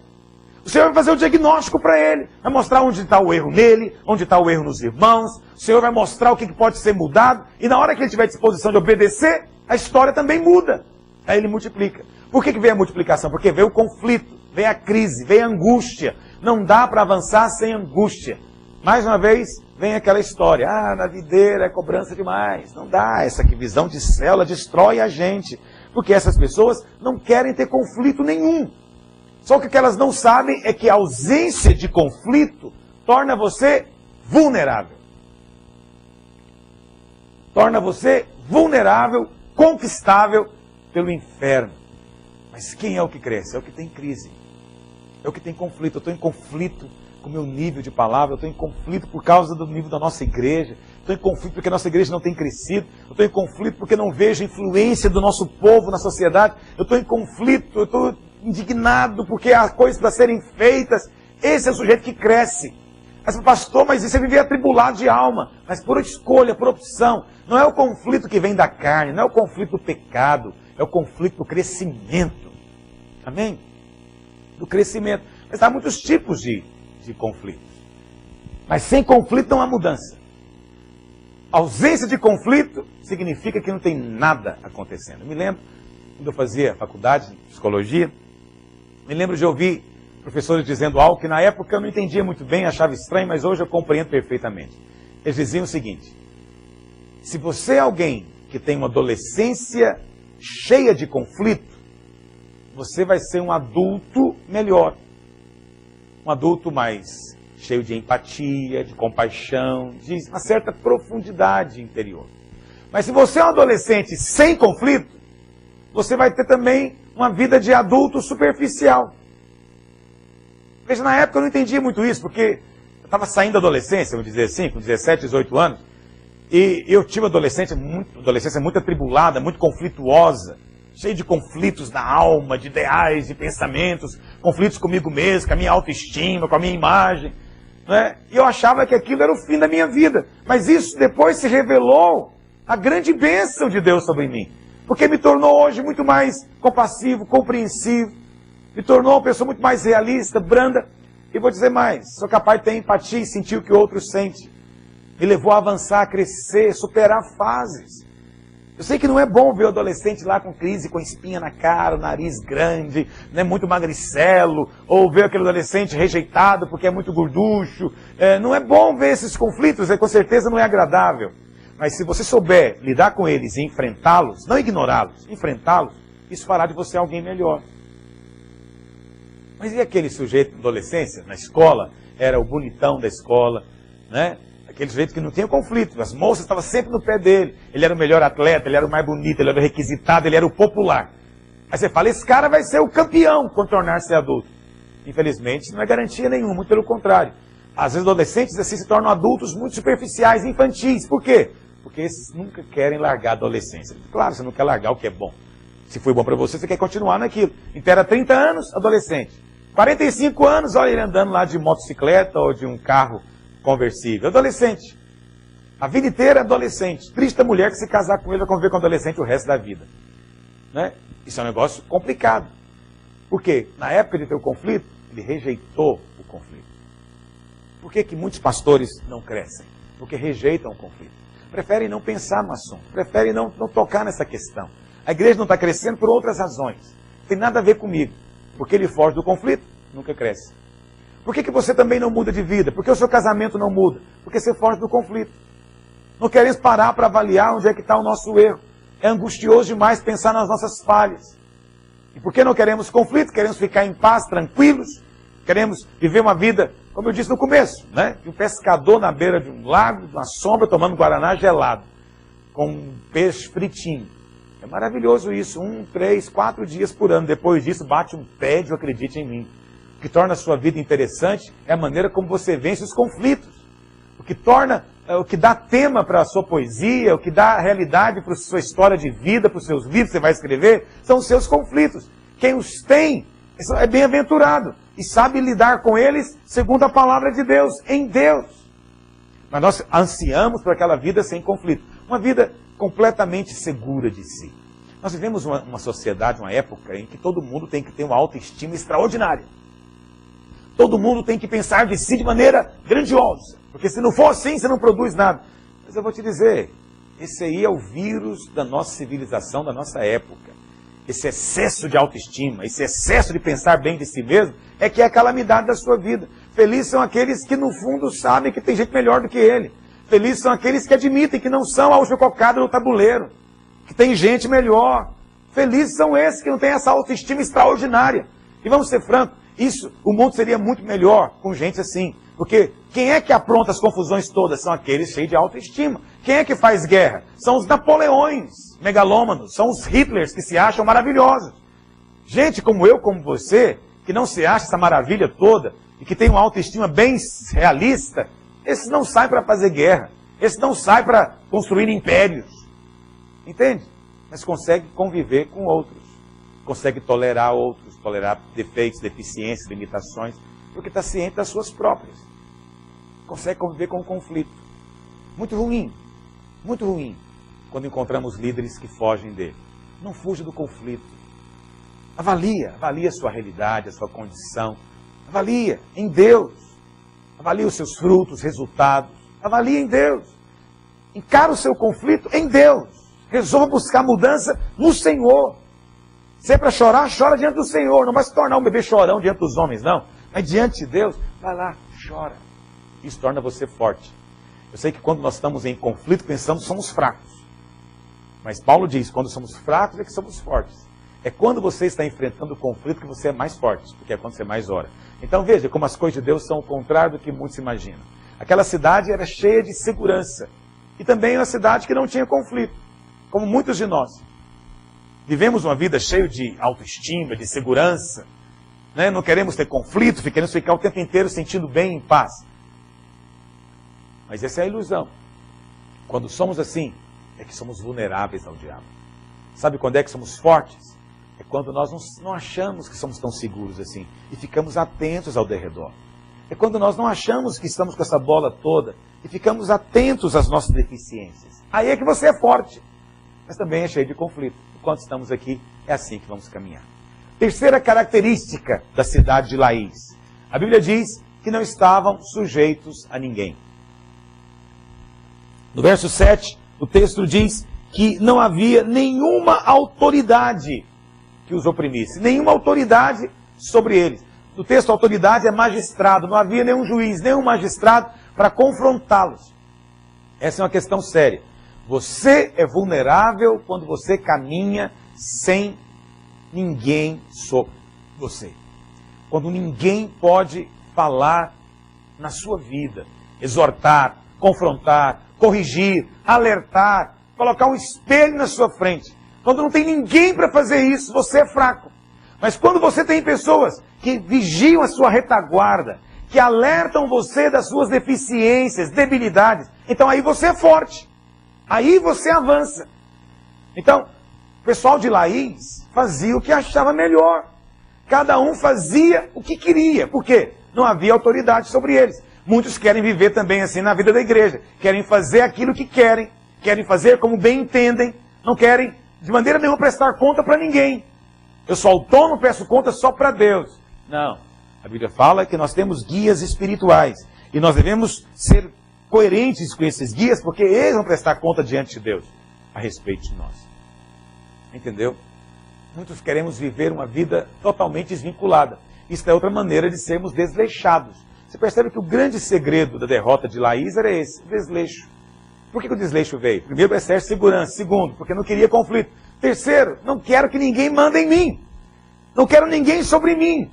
O Senhor vai fazer o diagnóstico para ele. Vai mostrar onde está o erro nele, onde está o erro nos irmãos. O Senhor vai mostrar o que pode ser mudado. E na hora que ele tiver disposição de obedecer, a história também muda. Aí ele multiplica. Por que vem a multiplicação? Porque vem o conflito, vem a crise, vem a angústia. Não dá para avançar sem angústia. Mais uma vez, vem aquela história. Ah, na videira é cobrança demais. Não dá. Essa visão de célula destrói a gente. Porque essas pessoas não querem ter conflito nenhum. Só que o que elas não sabem é que a ausência de conflito torna você vulnerável. Torna você vulnerável, conquistável pelo inferno. Mas quem é o que cresce? É o que tem crise. É o que tem conflito. Eu estou em conflito com o meu nível de palavra. Eu estou em conflito por causa do nível da nossa igreja. Estou em conflito porque a nossa igreja não tem crescido. Eu estou em conflito porque não vejo a influência do nosso povo na sociedade. Eu estou em conflito, eu estou indignado porque há coisas para serem feitas. Esse é o sujeito que cresce. Mas pastor, mas isso é viver atribulado de alma. Mas por escolha, por opção. Não é o conflito que vem da carne, não é o conflito do pecado. É o conflito do crescimento. Amém? Do crescimento. Mas há muitos tipos de conflitos. Mas sem conflito não há mudança. A ausência de conflito significa que não tem nada acontecendo. Eu me lembro, quando eu fazia faculdade de psicologia, me lembro de ouvir professores dizendo algo que na época eu não entendia muito bem, achava estranho, mas hoje eu compreendo perfeitamente. Eles diziam o seguinte: se você é alguém que tem uma adolescência cheia de conflito, você vai ser um adulto melhor. Um adulto mais cheio de empatia, de compaixão, de uma certa profundidade interior. Mas se você é um adolescente sem conflito, você vai ter também uma vida de adulto superficial. Veja, na época eu não entendia muito isso, porque eu estava saindo da adolescência, vamos dizer assim, com 17, 18 anos, e eu tive uma adolescência muito atribulada, muito conflituosa, cheia de conflitos na alma, de ideais, de pensamentos, conflitos comigo mesmo, com a minha autoestima, com a minha imagem. Né? E eu achava que aquilo era o fim da minha vida. Mas isso depois se revelou a grande bênção de Deus sobre mim. Porque me tornou hoje muito mais compassivo, compreensivo, me tornou uma pessoa muito mais realista, branda. E vou dizer mais, sou capaz de ter empatia e sentir o que o outro sente. Me levou a avançar, a crescer, superar fases. Eu sei que não é bom ver o adolescente lá com crise, com espinha na cara, o nariz grande, né, muito magricelo, ou ver aquele adolescente rejeitado porque é muito gorducho. Não é bom ver esses conflitos, com certeza não é agradável. Mas se você souber lidar com eles e enfrentá-los, não ignorá-los, enfrentá-los, isso fará de você alguém melhor. Mas e aquele sujeito na adolescência, na escola, era o bonitão da escola, né? Aquele sujeito que não tinha conflito, as moças estavam sempre no pé dele, ele era o melhor atleta, ele era o mais bonito, ele era o requisitado, ele era o popular. Aí você fala, esse cara vai ser o campeão quando tornar-se adulto. Infelizmente, não é garantia nenhuma, muito pelo contrário. Às vezes adolescentes assim se tornam adultos muito superficiais, infantis. Por quê? Porque esses nunca querem largar a adolescência. Claro, você não quer largar o que é bom. Se foi bom para você, você quer continuar naquilo. Então era 30 anos, adolescente. 45 anos, olha ele andando lá de motocicleta ou de um carro conversível. Adolescente. A vida inteira adolescente. Triste a mulher que se casar com ele vai conviver com adolescente o resto da vida. Né? Isso é um negócio complicado. Por quê? Na época de ter o conflito, ele rejeitou o conflito. Por que muitos pastores não crescem? Porque rejeitam o conflito. preferem não pensar no assunto, preferem não tocar nessa questão. A igreja não está crescendo por outras razões. Não tem nada a ver comigo. Porque ele foge do conflito, nunca cresce. Por que você também não muda de vida? Porque o seu casamento não muda? Porque você foge do conflito. Não queremos parar para avaliar onde é que está o nosso erro. É angustioso demais pensar nas nossas falhas. E por que não queremos conflito? Queremos ficar em paz, tranquilos. Queremos viver uma vida, como eu disse no começo, né? De um pescador na beira de um lago, na sombra, tomando guaraná gelado. Com um peixe fritinho. É maravilhoso isso. 1, 3, 4 dias por ano. Depois disso, bate um tédio, acredite em mim. O que torna a sua vida interessante é a maneira como você vence os conflitos. O que dá tema para a sua poesia, o que dá realidade para a sua história de vida, para os seus livros que você vai escrever, são os seus conflitos. Quem os tem é bem-aventurado e sabe lidar com eles segundo a palavra de Deus, em Deus. Mas nós ansiamos por aquela vida sem conflito. Uma vida completamente segura de si. Nós vivemos uma sociedade, uma época em que todo mundo tem que ter uma autoestima extraordinária. Todo mundo tem que pensar de si de maneira grandiosa. Porque se não for assim, você não produz nada. Mas eu vou te dizer, esse aí é o vírus da nossa civilização, da nossa época. Esse excesso de autoestima, esse excesso de pensar bem de si mesmo, é que é a calamidade da sua vida. Felizes são aqueles que no fundo sabem que tem gente melhor do que ele. Felizes são aqueles que admitem que não são a última cocada no tabuleiro. Que tem gente melhor. Felizes são esses que não têm essa autoestima extraordinária. E vamos ser francos, o mundo seria muito melhor com gente assim. Porque quem é que apronta as confusões todas? São aqueles cheios de autoestima. Quem é que faz guerra? São os Napoleões megalômanos. São os Hitlers que se acham maravilhosos. Gente como eu, como você, que não se acha essa maravilha toda e que tem uma autoestima bem realista, esses não saem para fazer guerra. Esses não saem para construir impérios. Entende? Mas consegue conviver com outros. Consegue tolerar outros, tolerar defeitos, deficiências, limitações, porque está ciente das suas próprias. Consegue conviver com o conflito. Muito ruim quando encontramos líderes que fogem dele. Não fuja do conflito. Avalia a sua realidade, a sua condição. Avalia em Deus. Avalie os seus frutos, resultados. Avalie em Deus. Encara o seu conflito em Deus. Resolva buscar mudança no Senhor. Se é para chorar, chora diante do Senhor. Não vai se tornar um bebê chorão diante dos homens, não. Mas diante de Deus, vai lá, chora. Isso torna você forte. Eu sei que quando nós estamos em conflito, pensamos que somos fracos. Mas Paulo diz, quando somos fracos é que somos fortes. É quando você está enfrentando o conflito que você é mais forte, porque é quando você mais ora. Então veja como as coisas de Deus são o contrário do que muitos imaginam. Aquela cidade era cheia de segurança. E também uma cidade que não tinha conflito, como muitos de nós. Vivemos uma vida cheia de autoestima, de segurança. Né? Não queremos ter conflito, queremos ficar o tempo inteiro sentindo bem, em paz. Mas essa é a ilusão. Quando somos assim, é que somos vulneráveis ao diabo. Sabe quando é que somos fortes? É quando nós não achamos que somos tão seguros assim. E ficamos atentos ao derredor. É quando nós não achamos que estamos com essa bola toda. E ficamos atentos às nossas deficiências. Aí é que você é forte. Mas também é cheio de conflito. Enquanto estamos aqui, é assim que vamos caminhar. Terceira característica da cidade de Laís. A Bíblia diz que não estavam sujeitos a ninguém. No verso 7, o texto diz que não havia nenhuma autoridade que os oprimisse. Nenhuma autoridade sobre eles. No texto, autoridade é magistrado. Não havia nenhum juiz, nenhum magistrado para confrontá-los. Essa é uma questão séria. Você é vulnerável quando você caminha sem ninguém sobre você. Quando ninguém pode falar na sua vida, exortar, confrontar, corrigir, alertar, colocar um espelho na sua frente. Quando não tem ninguém para fazer isso, você é fraco. Mas quando você tem pessoas que vigiam a sua retaguarda, que alertam você das suas deficiências, debilidades, então aí você é forte. Aí você avança. Então, o pessoal de Laís fazia o que achava melhor. Cada um fazia o que queria. Por quê? Não havia autoridade sobre eles. Muitos querem viver também assim na vida da igreja. Querem fazer aquilo que querem. Querem fazer como bem entendem. Não querem de maneira nenhuma prestar conta para ninguém. Eu sou autônomo, peço conta só para Deus. Não. A Bíblia fala que nós temos guias espirituais. E nós devemos ser coerentes com esses guias, porque eles vão prestar conta diante de Deus a respeito de nós. Entendeu? Muitos queremos viver uma vida totalmente desvinculada. Isso é outra maneira de sermos desleixados. Você percebe que o grande segredo da derrota de Laís era esse, o desleixo. Por que o desleixo veio? Primeiro, para excesso de segurança. Segundo, porque não queria conflito. Terceiro, não quero que ninguém mande em mim. Não quero ninguém sobre mim.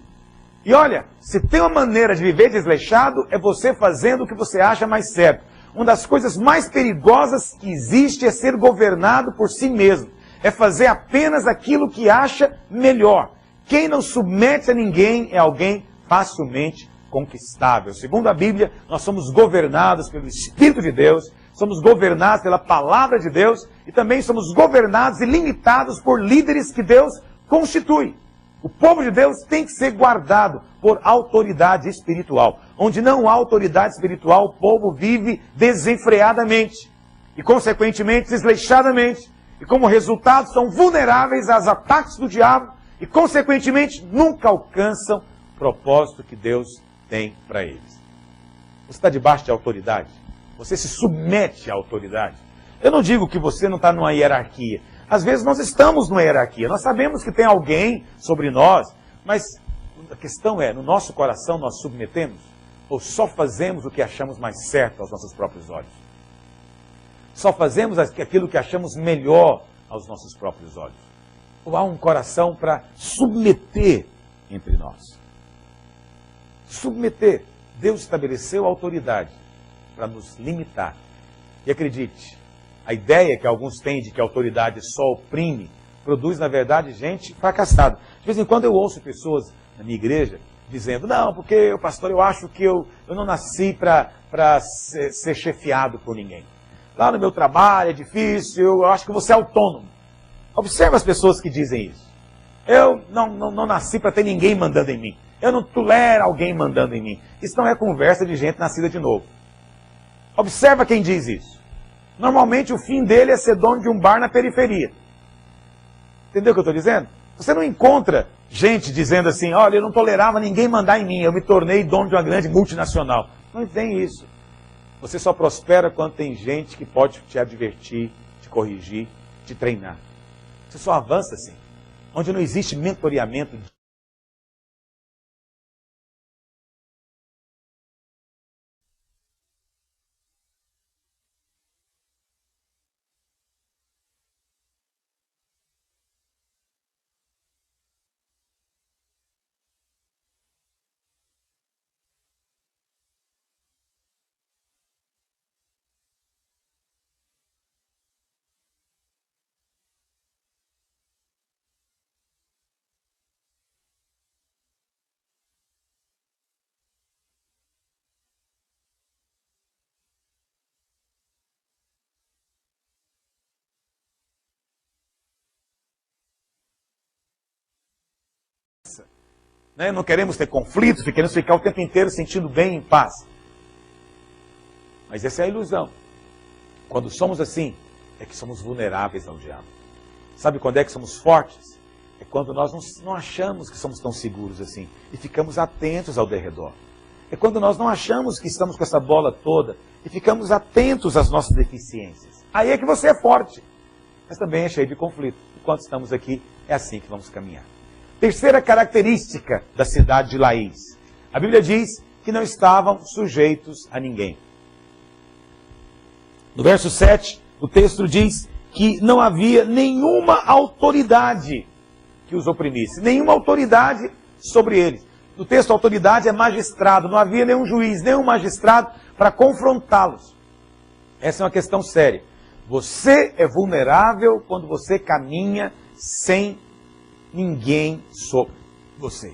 E olha, se tem uma maneira de viver desleixado, é você fazendo o que você acha mais certo. Uma das coisas mais perigosas que existe é ser governado por si mesmo. É fazer apenas aquilo que acha melhor. Quem não submete a ninguém é alguém facilmente conquistável. Segundo a Bíblia, nós somos governados pelo Espírito de Deus, somos governados pela Palavra de Deus e também somos governados e limitados por líderes que Deus constitui. O povo de Deus tem que ser guardado por autoridade espiritual. Onde não há autoridade espiritual, o povo vive desenfreadamente e, consequentemente, desleixadamente. E, como resultado, são vulneráveis aos ataques do diabo e, consequentemente, nunca alcançam o propósito que Deus tem para eles. Você está debaixo de autoridade? Você se submete à autoridade? Eu não digo que você não está numa hierarquia. Às vezes nós estamos numa hierarquia, nós sabemos que tem alguém sobre nós, mas a questão é, no nosso coração nós submetemos ou só fazemos o que achamos mais certo aos nossos próprios olhos? Só fazemos aquilo que achamos melhor aos nossos próprios olhos? Ou há um coração para submeter entre nós? Submeter. Deus estabeleceu a autoridade para nos limitar. E acredite, a ideia que alguns têm de que a autoridade só oprime, produz, na verdade, gente fracassada. De vez em quando eu ouço pessoas na minha igreja dizendo, não, porque, pastor, eu acho que eu não nasci para ser chefiado por ninguém. Lá no meu trabalho é difícil, eu acho que eu vou ser autônomo. Observe as pessoas que dizem isso. Eu não nasci para ter ninguém mandando em mim. Eu não tolero alguém mandando em mim. Isso não é conversa de gente nascida de novo. Observa quem diz isso. Normalmente o fim dele é ser dono de um bar na periferia. Entendeu o que eu estou dizendo? Você não encontra gente dizendo assim, olha, eu não tolerava ninguém mandar em mim, eu me tornei dono de uma grande multinacional. Não tem isso. Você só prospera quando tem gente que pode te advertir, te corrigir, te treinar. Você só avança assim. Onde não existe mentoreamento. Não queremos ter conflitos, queremos ficar o tempo inteiro sentindo bem, em paz. Mas essa é a ilusão. Quando somos assim, é que somos vulneráveis ao diabo. Sabe quando é que somos fortes? É quando nós não achamos que somos tão seguros assim e ficamos atentos ao derredor. É quando nós não achamos que estamos com essa bola toda e ficamos atentos às nossas deficiências. Aí é que você é forte. Mas também é cheio de conflito. Enquanto estamos aqui, é assim que vamos caminhar. Terceira característica da cidade de Laís. A Bíblia diz que não estavam sujeitos a ninguém. No verso 7, o texto diz que não havia nenhuma autoridade que os oprimisse. Nenhuma autoridade sobre eles. No texto, autoridade é magistrado. Não havia nenhum juiz, nenhum magistrado para confrontá-los. Essa é uma questão séria. Você é vulnerável quando você caminha sem ninguém sobre você.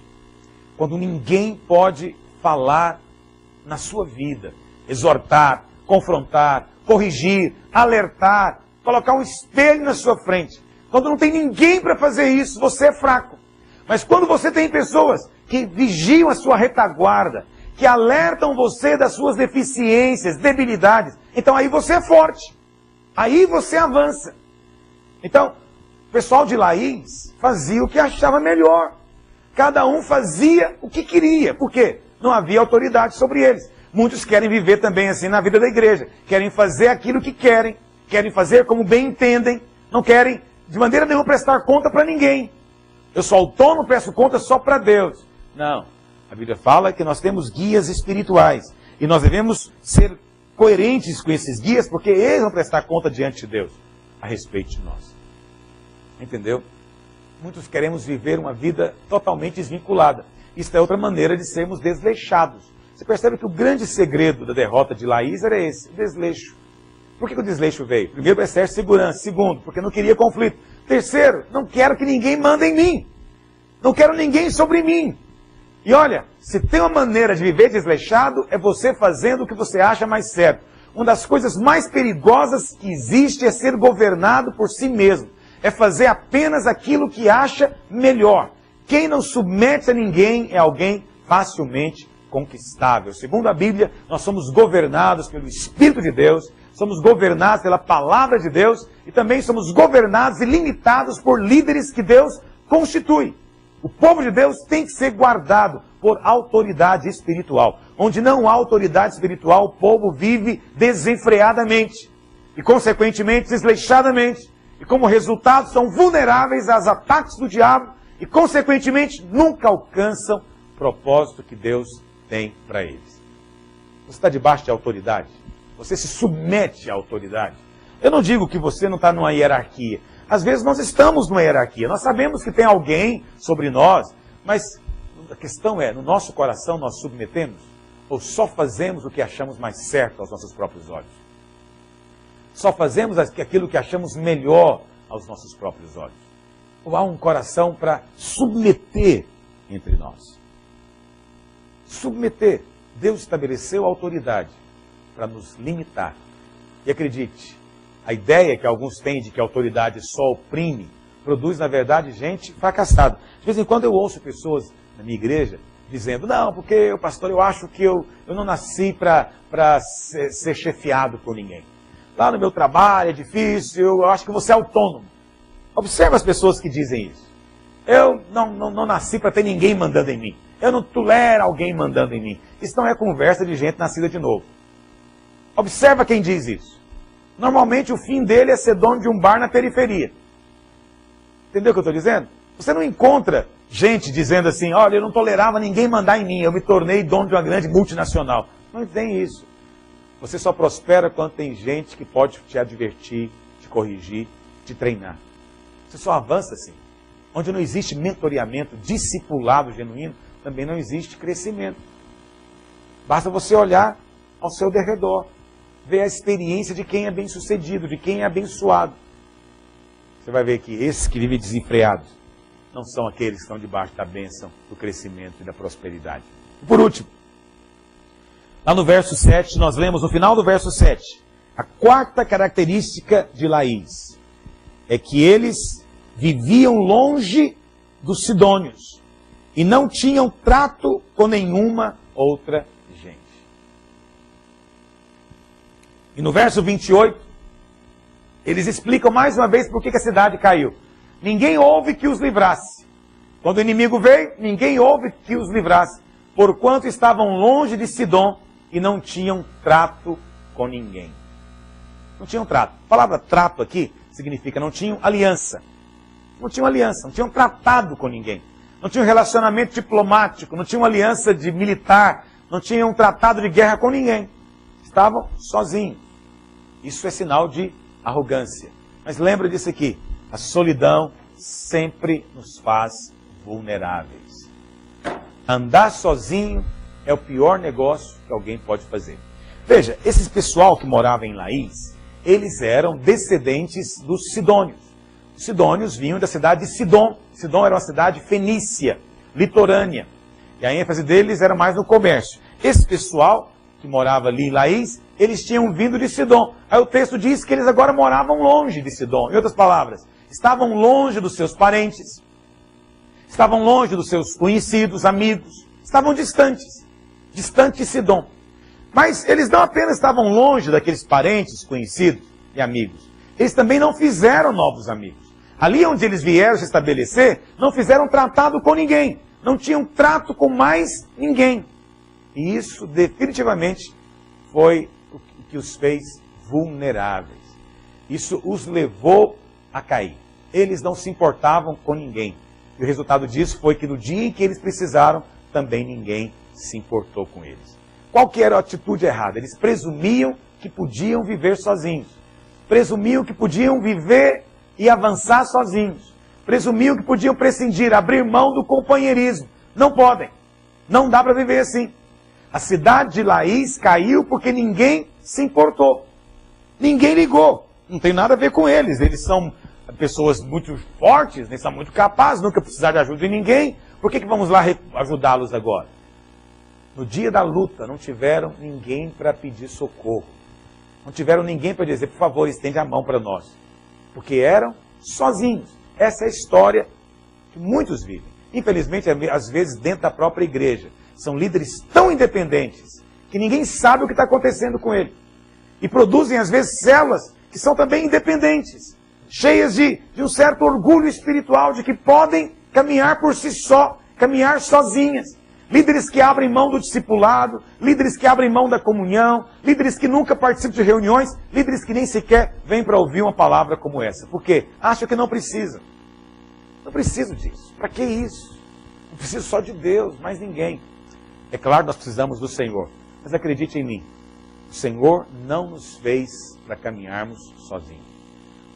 Quando ninguém pode falar na sua vida, exortar, confrontar, corrigir, alertar, colocar um espelho na sua frente. Quando não tem ninguém para fazer isso, você é fraco. Mas quando você tem pessoas que vigiam a sua retaguarda, que alertam você das suas deficiências, debilidades, então aí você é forte. Aí você avança. Então, o pessoal de Laís fazia o que achava melhor. Cada um fazia o que queria. Por quê? Não havia autoridade sobre eles. Muitos querem viver também assim na vida da igreja. Querem fazer aquilo que querem fazer como bem entendem, não querem de maneira nenhuma prestar conta para ninguém. Eu sou autônomo, presto conta só para Deus. Não. A Bíblia fala que nós temos guias espirituais. E nós devemos ser coerentes com esses guias, porque eles vão prestar conta diante de Deus a respeito de nós. Entendeu? Muitos queremos viver uma vida totalmente desvinculada. Isso é outra maneira de sermos desleixados. Você percebe que o grande segredo da derrota de Laís era esse, o desleixo. Por que o desleixo veio? Primeiro, para excesso de segurança. Segundo, porque não queria conflito. Terceiro, não quero que ninguém mande em mim. Não quero ninguém sobre mim. E olha, se tem uma maneira de viver desleixado, é você fazendo o que você acha mais certo. Uma das coisas mais perigosas que existe é ser governado por si mesmo. É fazer apenas aquilo que acha melhor. Quem não submete a ninguém é alguém facilmente conquistável. Segundo a Bíblia, nós somos governados pelo Espírito de Deus, somos governados pela Palavra de Deus e também somos governados e limitados por líderes que Deus constitui. O povo de Deus tem que ser guardado por autoridade espiritual. Onde não há autoridade espiritual, o povo vive desenfreadamente e, consequentemente, desleixadamente. E, como resultado, são vulneráveis aos ataques do diabo e, consequentemente, nunca alcançam o propósito que Deus tem para eles. Você está debaixo de autoridade? Você se submete à autoridade? Eu não digo que você não está numa hierarquia. Às vezes nós estamos numa hierarquia. Nós sabemos que tem alguém sobre nós, mas a questão é, no nosso coração nós submetemos? Ou só fazemos o que achamos mais certo aos nossos próprios olhos? Só fazemos aquilo que achamos melhor aos nossos próprios olhos? Ou há um coração para submeter entre nós? Submeter. Deus estabeleceu a autoridade para nos limitar. E acredite, a ideia que alguns têm de que a autoridade só oprime, produz, na verdade, gente fracassada. De vez em quando eu ouço pessoas na minha igreja dizendo, não, porque, pastor, eu acho que eu não nasci para ser chefiado por ninguém. Lá no meu trabalho é difícil, eu acho que você é autônomo. Observe as pessoas que dizem isso. Eu não nasci para ter ninguém mandando em mim. Eu não tolero alguém mandando em mim. Isso não é conversa de gente nascida de novo. Observa quem diz isso. Normalmente o fim dele é ser dono de um bar na periferia. Entendeu o que eu estou dizendo? Você não encontra gente dizendo assim, olha, eu não tolerava ninguém mandar em mim, eu me tornei dono de uma grande multinacional. Não tem isso. Você só prospera quando tem gente que pode te advertir, te corrigir, te treinar. Você só avança assim. Onde não existe mentoreamento, discipulado genuíno, também não existe crescimento. Basta você olhar ao seu derredor, ver a experiência de quem é bem-sucedido, de quem é abençoado. Você vai ver que esses que vivem desenfreados não são aqueles que estão debaixo da bênção, do crescimento e da prosperidade. E por último, lá no verso 7, nós lemos no final do verso 7, a quarta característica de Laís é que eles viviam longe dos sidônios e não tinham trato com nenhuma outra gente. E no verso 28, eles explicam mais uma vez por que a cidade caiu. Ninguém houve que os livrasse. Quando o inimigo veio, ninguém houve que os livrasse, porquanto estavam longe de Sidom e não tinham trato com ninguém. Não tinham trato. A palavra trato aqui significa não tinham aliança. Não tinham aliança, não tinham tratado com ninguém. Não tinham relacionamento diplomático, não tinham aliança de militar, não tinham tratado de guerra com ninguém. Estavam sozinhos. Isso é sinal de arrogância. Mas lembra disso aqui, a solidão sempre nos faz vulneráveis. Andar sozinho é o pior negócio que alguém pode fazer. Veja, esse pessoal que morava em Laís, eles eram descendentes dos sidônios. Os sidônios vinham da cidade de Sidom. Sidom era uma cidade fenícia, litorânea. E a ênfase deles era mais no comércio. Esse pessoal que morava ali em Laís, eles tinham vindo de Sidom. Aí o texto diz que eles agora moravam longe de Sidom. Em outras palavras, estavam longe dos seus parentes, estavam longe dos seus conhecidos, amigos, estavam distantes de Sidom. Mas eles não apenas estavam longe daqueles parentes, conhecidos e amigos, eles também não fizeram novos amigos. Ali onde eles vieram se estabelecer, não fizeram tratado com ninguém, não tinham trato com mais ninguém. E isso definitivamente foi o que os fez vulneráveis. Isso os levou a cair. Eles não se importavam com ninguém. E o resultado disso foi que no dia em que eles precisaram, também ninguém se importou com eles. Qual que era a atitude errada? Eles presumiam que podiam viver sozinhos. Presumiam que podiam viver e avançar sozinhos. Presumiam que podiam prescindir, abrir mão do companheirismo. Não podem. Não dá para viver assim. A cidade de Laís caiu porque ninguém se importou. Ninguém ligou. Não tem nada a ver com eles. Eles são pessoas muito fortes, eles são muito capazes, nunca precisaram de ajuda de ninguém. Por que vamos lá ajudá-los agora? No dia da luta, não tiveram ninguém para pedir socorro. Não tiveram ninguém para dizer, por favor, estende a mão para nós. Porque eram sozinhos. Essa é a história que muitos vivem. Infelizmente, às vezes, dentro da própria igreja, são líderes tão independentes que ninguém sabe o que está acontecendo com ele. E produzem, às vezes, células que são também independentes, cheias de um certo orgulho espiritual de que podem caminhar por si só, caminhar sozinhas. Líderes que abrem mão do discipulado, líderes que abrem mão da comunhão, líderes que nunca participam de reuniões, líderes que nem sequer vêm para ouvir uma palavra como essa. Por quê? Acham que não precisam. Não preciso disso. Para que isso? Não preciso só de Deus, mais ninguém. É claro que nós precisamos do Senhor, mas acredite em mim, o Senhor não nos fez para caminharmos sozinhos.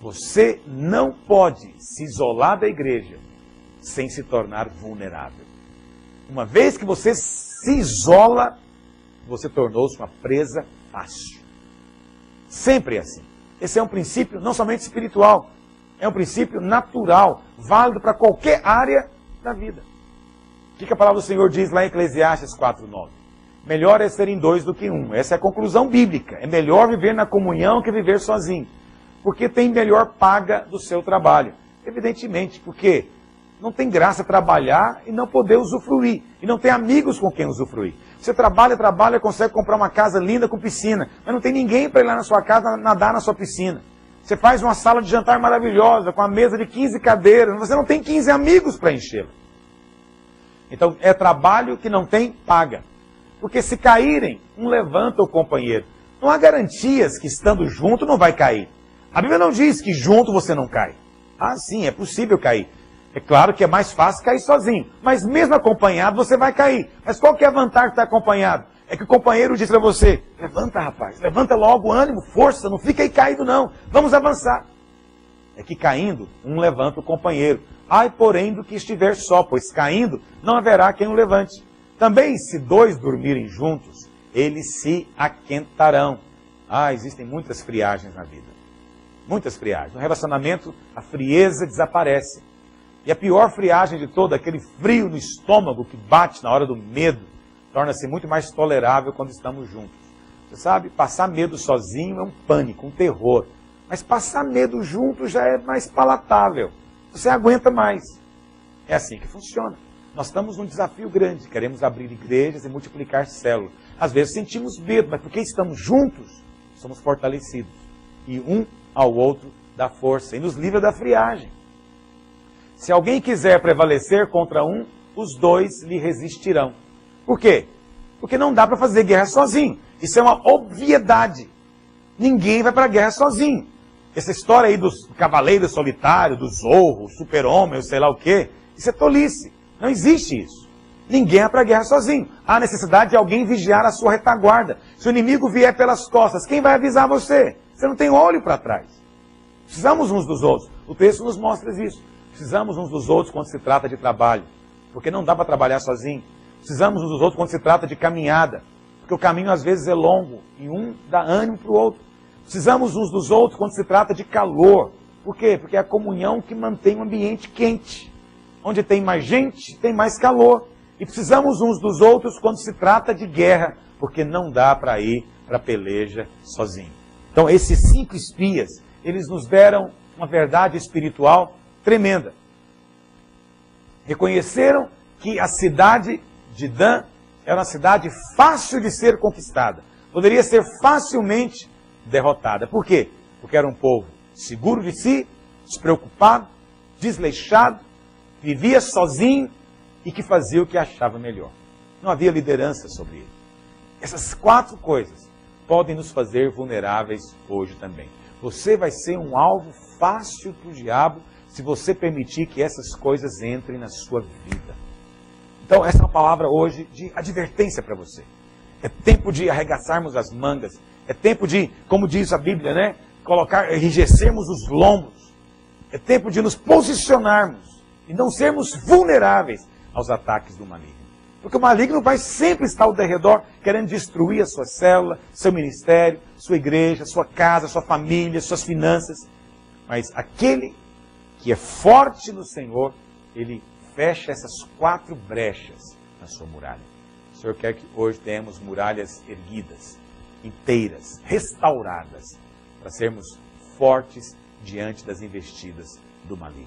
Você não pode se isolar da igreja sem se tornar vulnerável. Uma vez que você se isola, você tornou-se uma presa fácil. Sempre é assim. Esse é um princípio não somente espiritual, é um princípio natural, válido para qualquer área da vida. O que a palavra do Senhor diz lá em Eclesiastes 4:9? Melhor é serem dois do que um. Essa é a conclusão bíblica. É melhor viver na comunhão que viver sozinho. Porque tem melhor paga do seu trabalho. Evidentemente, porque não tem graça trabalhar e não poder usufruir. E não tem amigos com quem usufruir. Você trabalha, consegue comprar uma casa linda com piscina. Mas não tem ninguém para ir lá na sua casa nadar na sua piscina. Você faz uma sala de jantar maravilhosa, com uma mesa de 15 cadeiras. Você não tem 15 amigos para enchê-la. Então, é trabalho que não tem paga. Porque se caírem, um levanta o companheiro. Não há garantias que estando junto não vai cair. A Bíblia não diz que junto você não cai. Ah, sim, é possível cair. É claro que é mais fácil cair sozinho. Mas mesmo acompanhado, você vai cair. Mas qual que é a vantagem de estar acompanhado? É que o companheiro diz para você, levanta rapaz, levanta logo, ânimo, força, não fica aí caído não. Vamos avançar. É que caindo, um levanta o companheiro. Ai, porém, do que estiver só, pois caindo, não haverá quem o levante. Também, se dois dormirem juntos, eles se aquentarão. Ah, existem muitas friagens na vida. Muitas friagens. No relacionamento, a frieza desaparece. E a pior friagem de toda, aquele frio no estômago que bate na hora do medo, torna-se muito mais tolerável quando estamos juntos. Você sabe, passar medo sozinho é um pânico, um terror. Mas passar medo junto já é mais palatável. Você aguenta mais. É assim que funciona. Nós estamos num desafio grande. Queremos abrir igrejas e multiplicar células. Às vezes sentimos medo, mas porque estamos juntos, somos fortalecidos. E um ao outro dá força e nos livra da friagem. Se alguém quiser prevalecer contra um, os dois lhe resistirão. Por quê? Porque não dá para fazer guerra sozinho. Isso é uma obviedade. Ninguém vai para a guerra sozinho. Essa história aí dos cavaleiros solitários, do Zorro, super-homem, sei lá o quê, isso é tolice. Não existe isso. Ninguém vai para a guerra sozinho. Há necessidade de alguém vigiar a sua retaguarda. Se o inimigo vier pelas costas, quem vai avisar você? Você não tem olho para trás. Precisamos uns dos outros. O texto nos mostra isso. Precisamos uns dos outros quando se trata de trabalho. Porque não dá para trabalhar sozinho. Precisamos uns dos outros quando se trata de caminhada. Porque o caminho às vezes é longo e um dá ânimo para o outro. Precisamos uns dos outros quando se trata de calor. Por quê? Porque é a comunhão que mantém o ambiente quente. Onde tem mais gente, tem mais calor. E precisamos uns dos outros quando se trata de guerra. Porque não dá para ir para a peleja sozinho. Então esses 5 espias, eles nos deram uma verdade espiritual tremenda. Reconheceram que a cidade de Dan era uma cidade fácil de ser conquistada. Poderia ser facilmente derrotada. Por quê? Porque era um povo seguro de si, despreocupado, desleixado, vivia sozinho e que fazia o que achava melhor. Não havia liderança sobre ele. Essas 4 coisas podem nos fazer vulneráveis hoje também. Você vai ser um alvo fácil para o diabo se você permitir que essas coisas entrem na sua vida. Então, essa é uma palavra hoje de advertência para você. É tempo de arregaçarmos as mangas. É tempo de, como diz a Bíblia, né? Enrijecermos os lombos. É tempo de nos posicionarmos e não sermos vulneráveis aos ataques do maligno. Porque o maligno vai sempre estar ao redor querendo destruir a sua célula, seu ministério, sua igreja, sua casa, sua família, suas finanças. Mas aquele que é forte no Senhor, ele fecha essas 4 brechas na sua muralha. O Senhor quer que hoje tenhamos muralhas erguidas, inteiras, restauradas, para sermos fortes diante das investidas do maligno.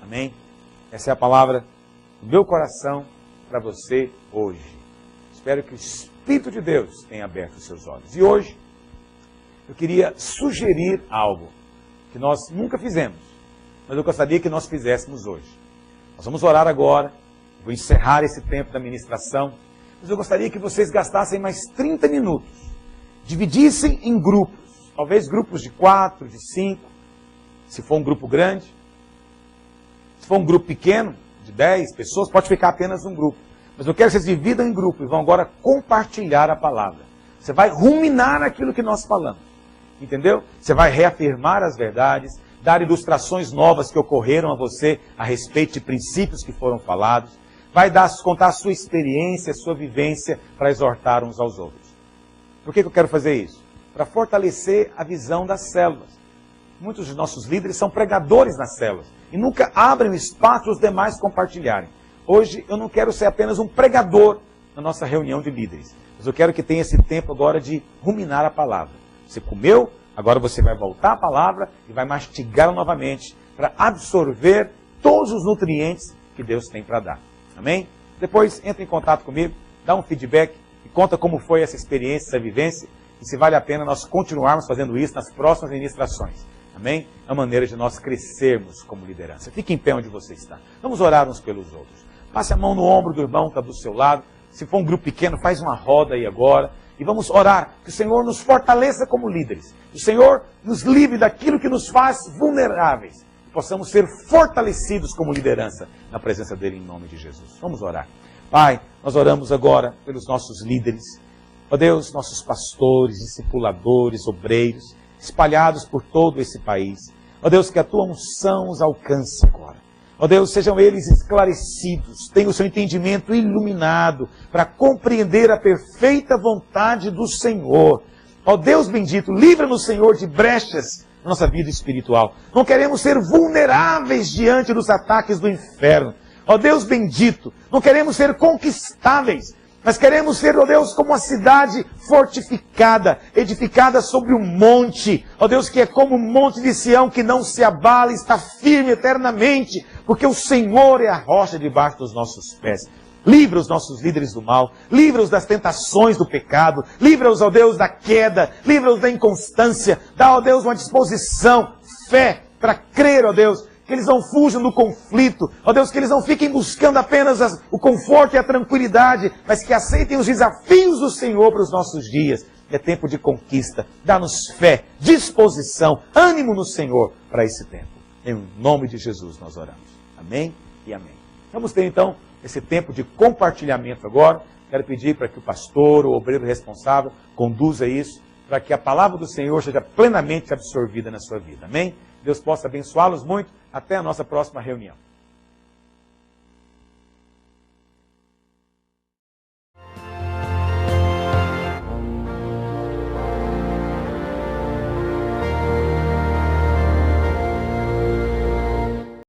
Amém? Essa é a palavra do meu coração para você hoje. Espero que o Espírito de Deus tenha aberto os seus olhos. E hoje, eu queria sugerir algo que nós nunca fizemos, mas eu gostaria que nós fizéssemos hoje. Nós vamos orar agora, vou encerrar esse tempo da ministração, mas eu gostaria que vocês gastassem mais 30 minutos, dividissem em grupos, talvez grupos de 4, de 5, se for um grupo grande. Se for um grupo pequeno, de 10 pessoas, pode ficar apenas um grupo. Mas eu quero que vocês dividam em grupo e vão agora compartilhar a palavra. Você vai ruminar aquilo que nós falamos. Entendeu? Você vai reafirmar as verdades, dar ilustrações novas que ocorreram a você a respeito de princípios que foram falados. Vai contar a sua experiência, a sua vivência para exortar uns aos outros. Por que eu quero fazer isso? Para fortalecer a visão das células. Muitos dos nossos líderes são pregadores nas células e nunca abrem o espaço para os demais compartilharem. Hoje eu não quero ser apenas um pregador na nossa reunião de líderes, mas eu quero que tenha esse tempo agora de ruminar a palavra. Você comeu, agora você vai voltar à palavra e vai mastigá-la novamente para absorver todos os nutrientes que Deus tem para dar. Amém? Depois entre em contato comigo, dá um feedback e conta como foi essa experiência, essa vivência e se vale a pena nós continuarmos fazendo isso nas próximas ministrações. Amém? É uma maneira de nós crescermos como liderança. Fique em pé onde você está. Vamos orar uns pelos outros. Passe a mão no ombro do irmão que está do seu lado. Se for um grupo pequeno, faz uma roda aí agora. E vamos orar que o Senhor nos fortaleça como líderes. Que o Senhor nos livre daquilo que nos faz vulneráveis. Que possamos ser fortalecidos como liderança na presença dEle em nome de Jesus. Vamos orar. Pai, nós oramos agora pelos nossos líderes. Ó Deus, nossos pastores, discipuladores, obreiros, espalhados por todo esse país. Ó Deus, que a tua unção os alcance agora. Ó Deus, sejam eles esclarecidos, tenham o seu entendimento iluminado para compreender a perfeita vontade do Senhor. Ó Deus bendito, livra-nos, Senhor, de brechas na nossa vida espiritual. Não queremos ser vulneráveis diante dos ataques do inferno. Ó Deus bendito, não queremos ser conquistáveis. Mas queremos ser, ó Deus, como uma cidade fortificada, edificada sobre um monte. Ó Deus, que é como o monte de Sião, que não se abala, está firme eternamente, porque o Senhor é a rocha debaixo dos nossos pés. Livra os nossos líderes do mal, livra-os das tentações do pecado, livra-os, ó Deus, da queda, livra-os da inconstância, dá, ó Deus, uma disposição, fé, para crer, ó Deus, que eles não fujam do conflito, ó Deus, que eles não fiquem buscando apenas o conforto e a tranquilidade, mas que aceitem os desafios do Senhor para os nossos dias. É tempo de conquista, dá-nos fé, disposição, ânimo no Senhor para esse tempo. Em nome de Jesus nós oramos. Amém e amém. Vamos ter então esse tempo de compartilhamento agora. Quero pedir para que o pastor, o obreiro responsável, conduza isso, para que a palavra do Senhor seja plenamente absorvida na sua vida. Amém? Deus possa abençoá-los muito. Até a nossa próxima reunião.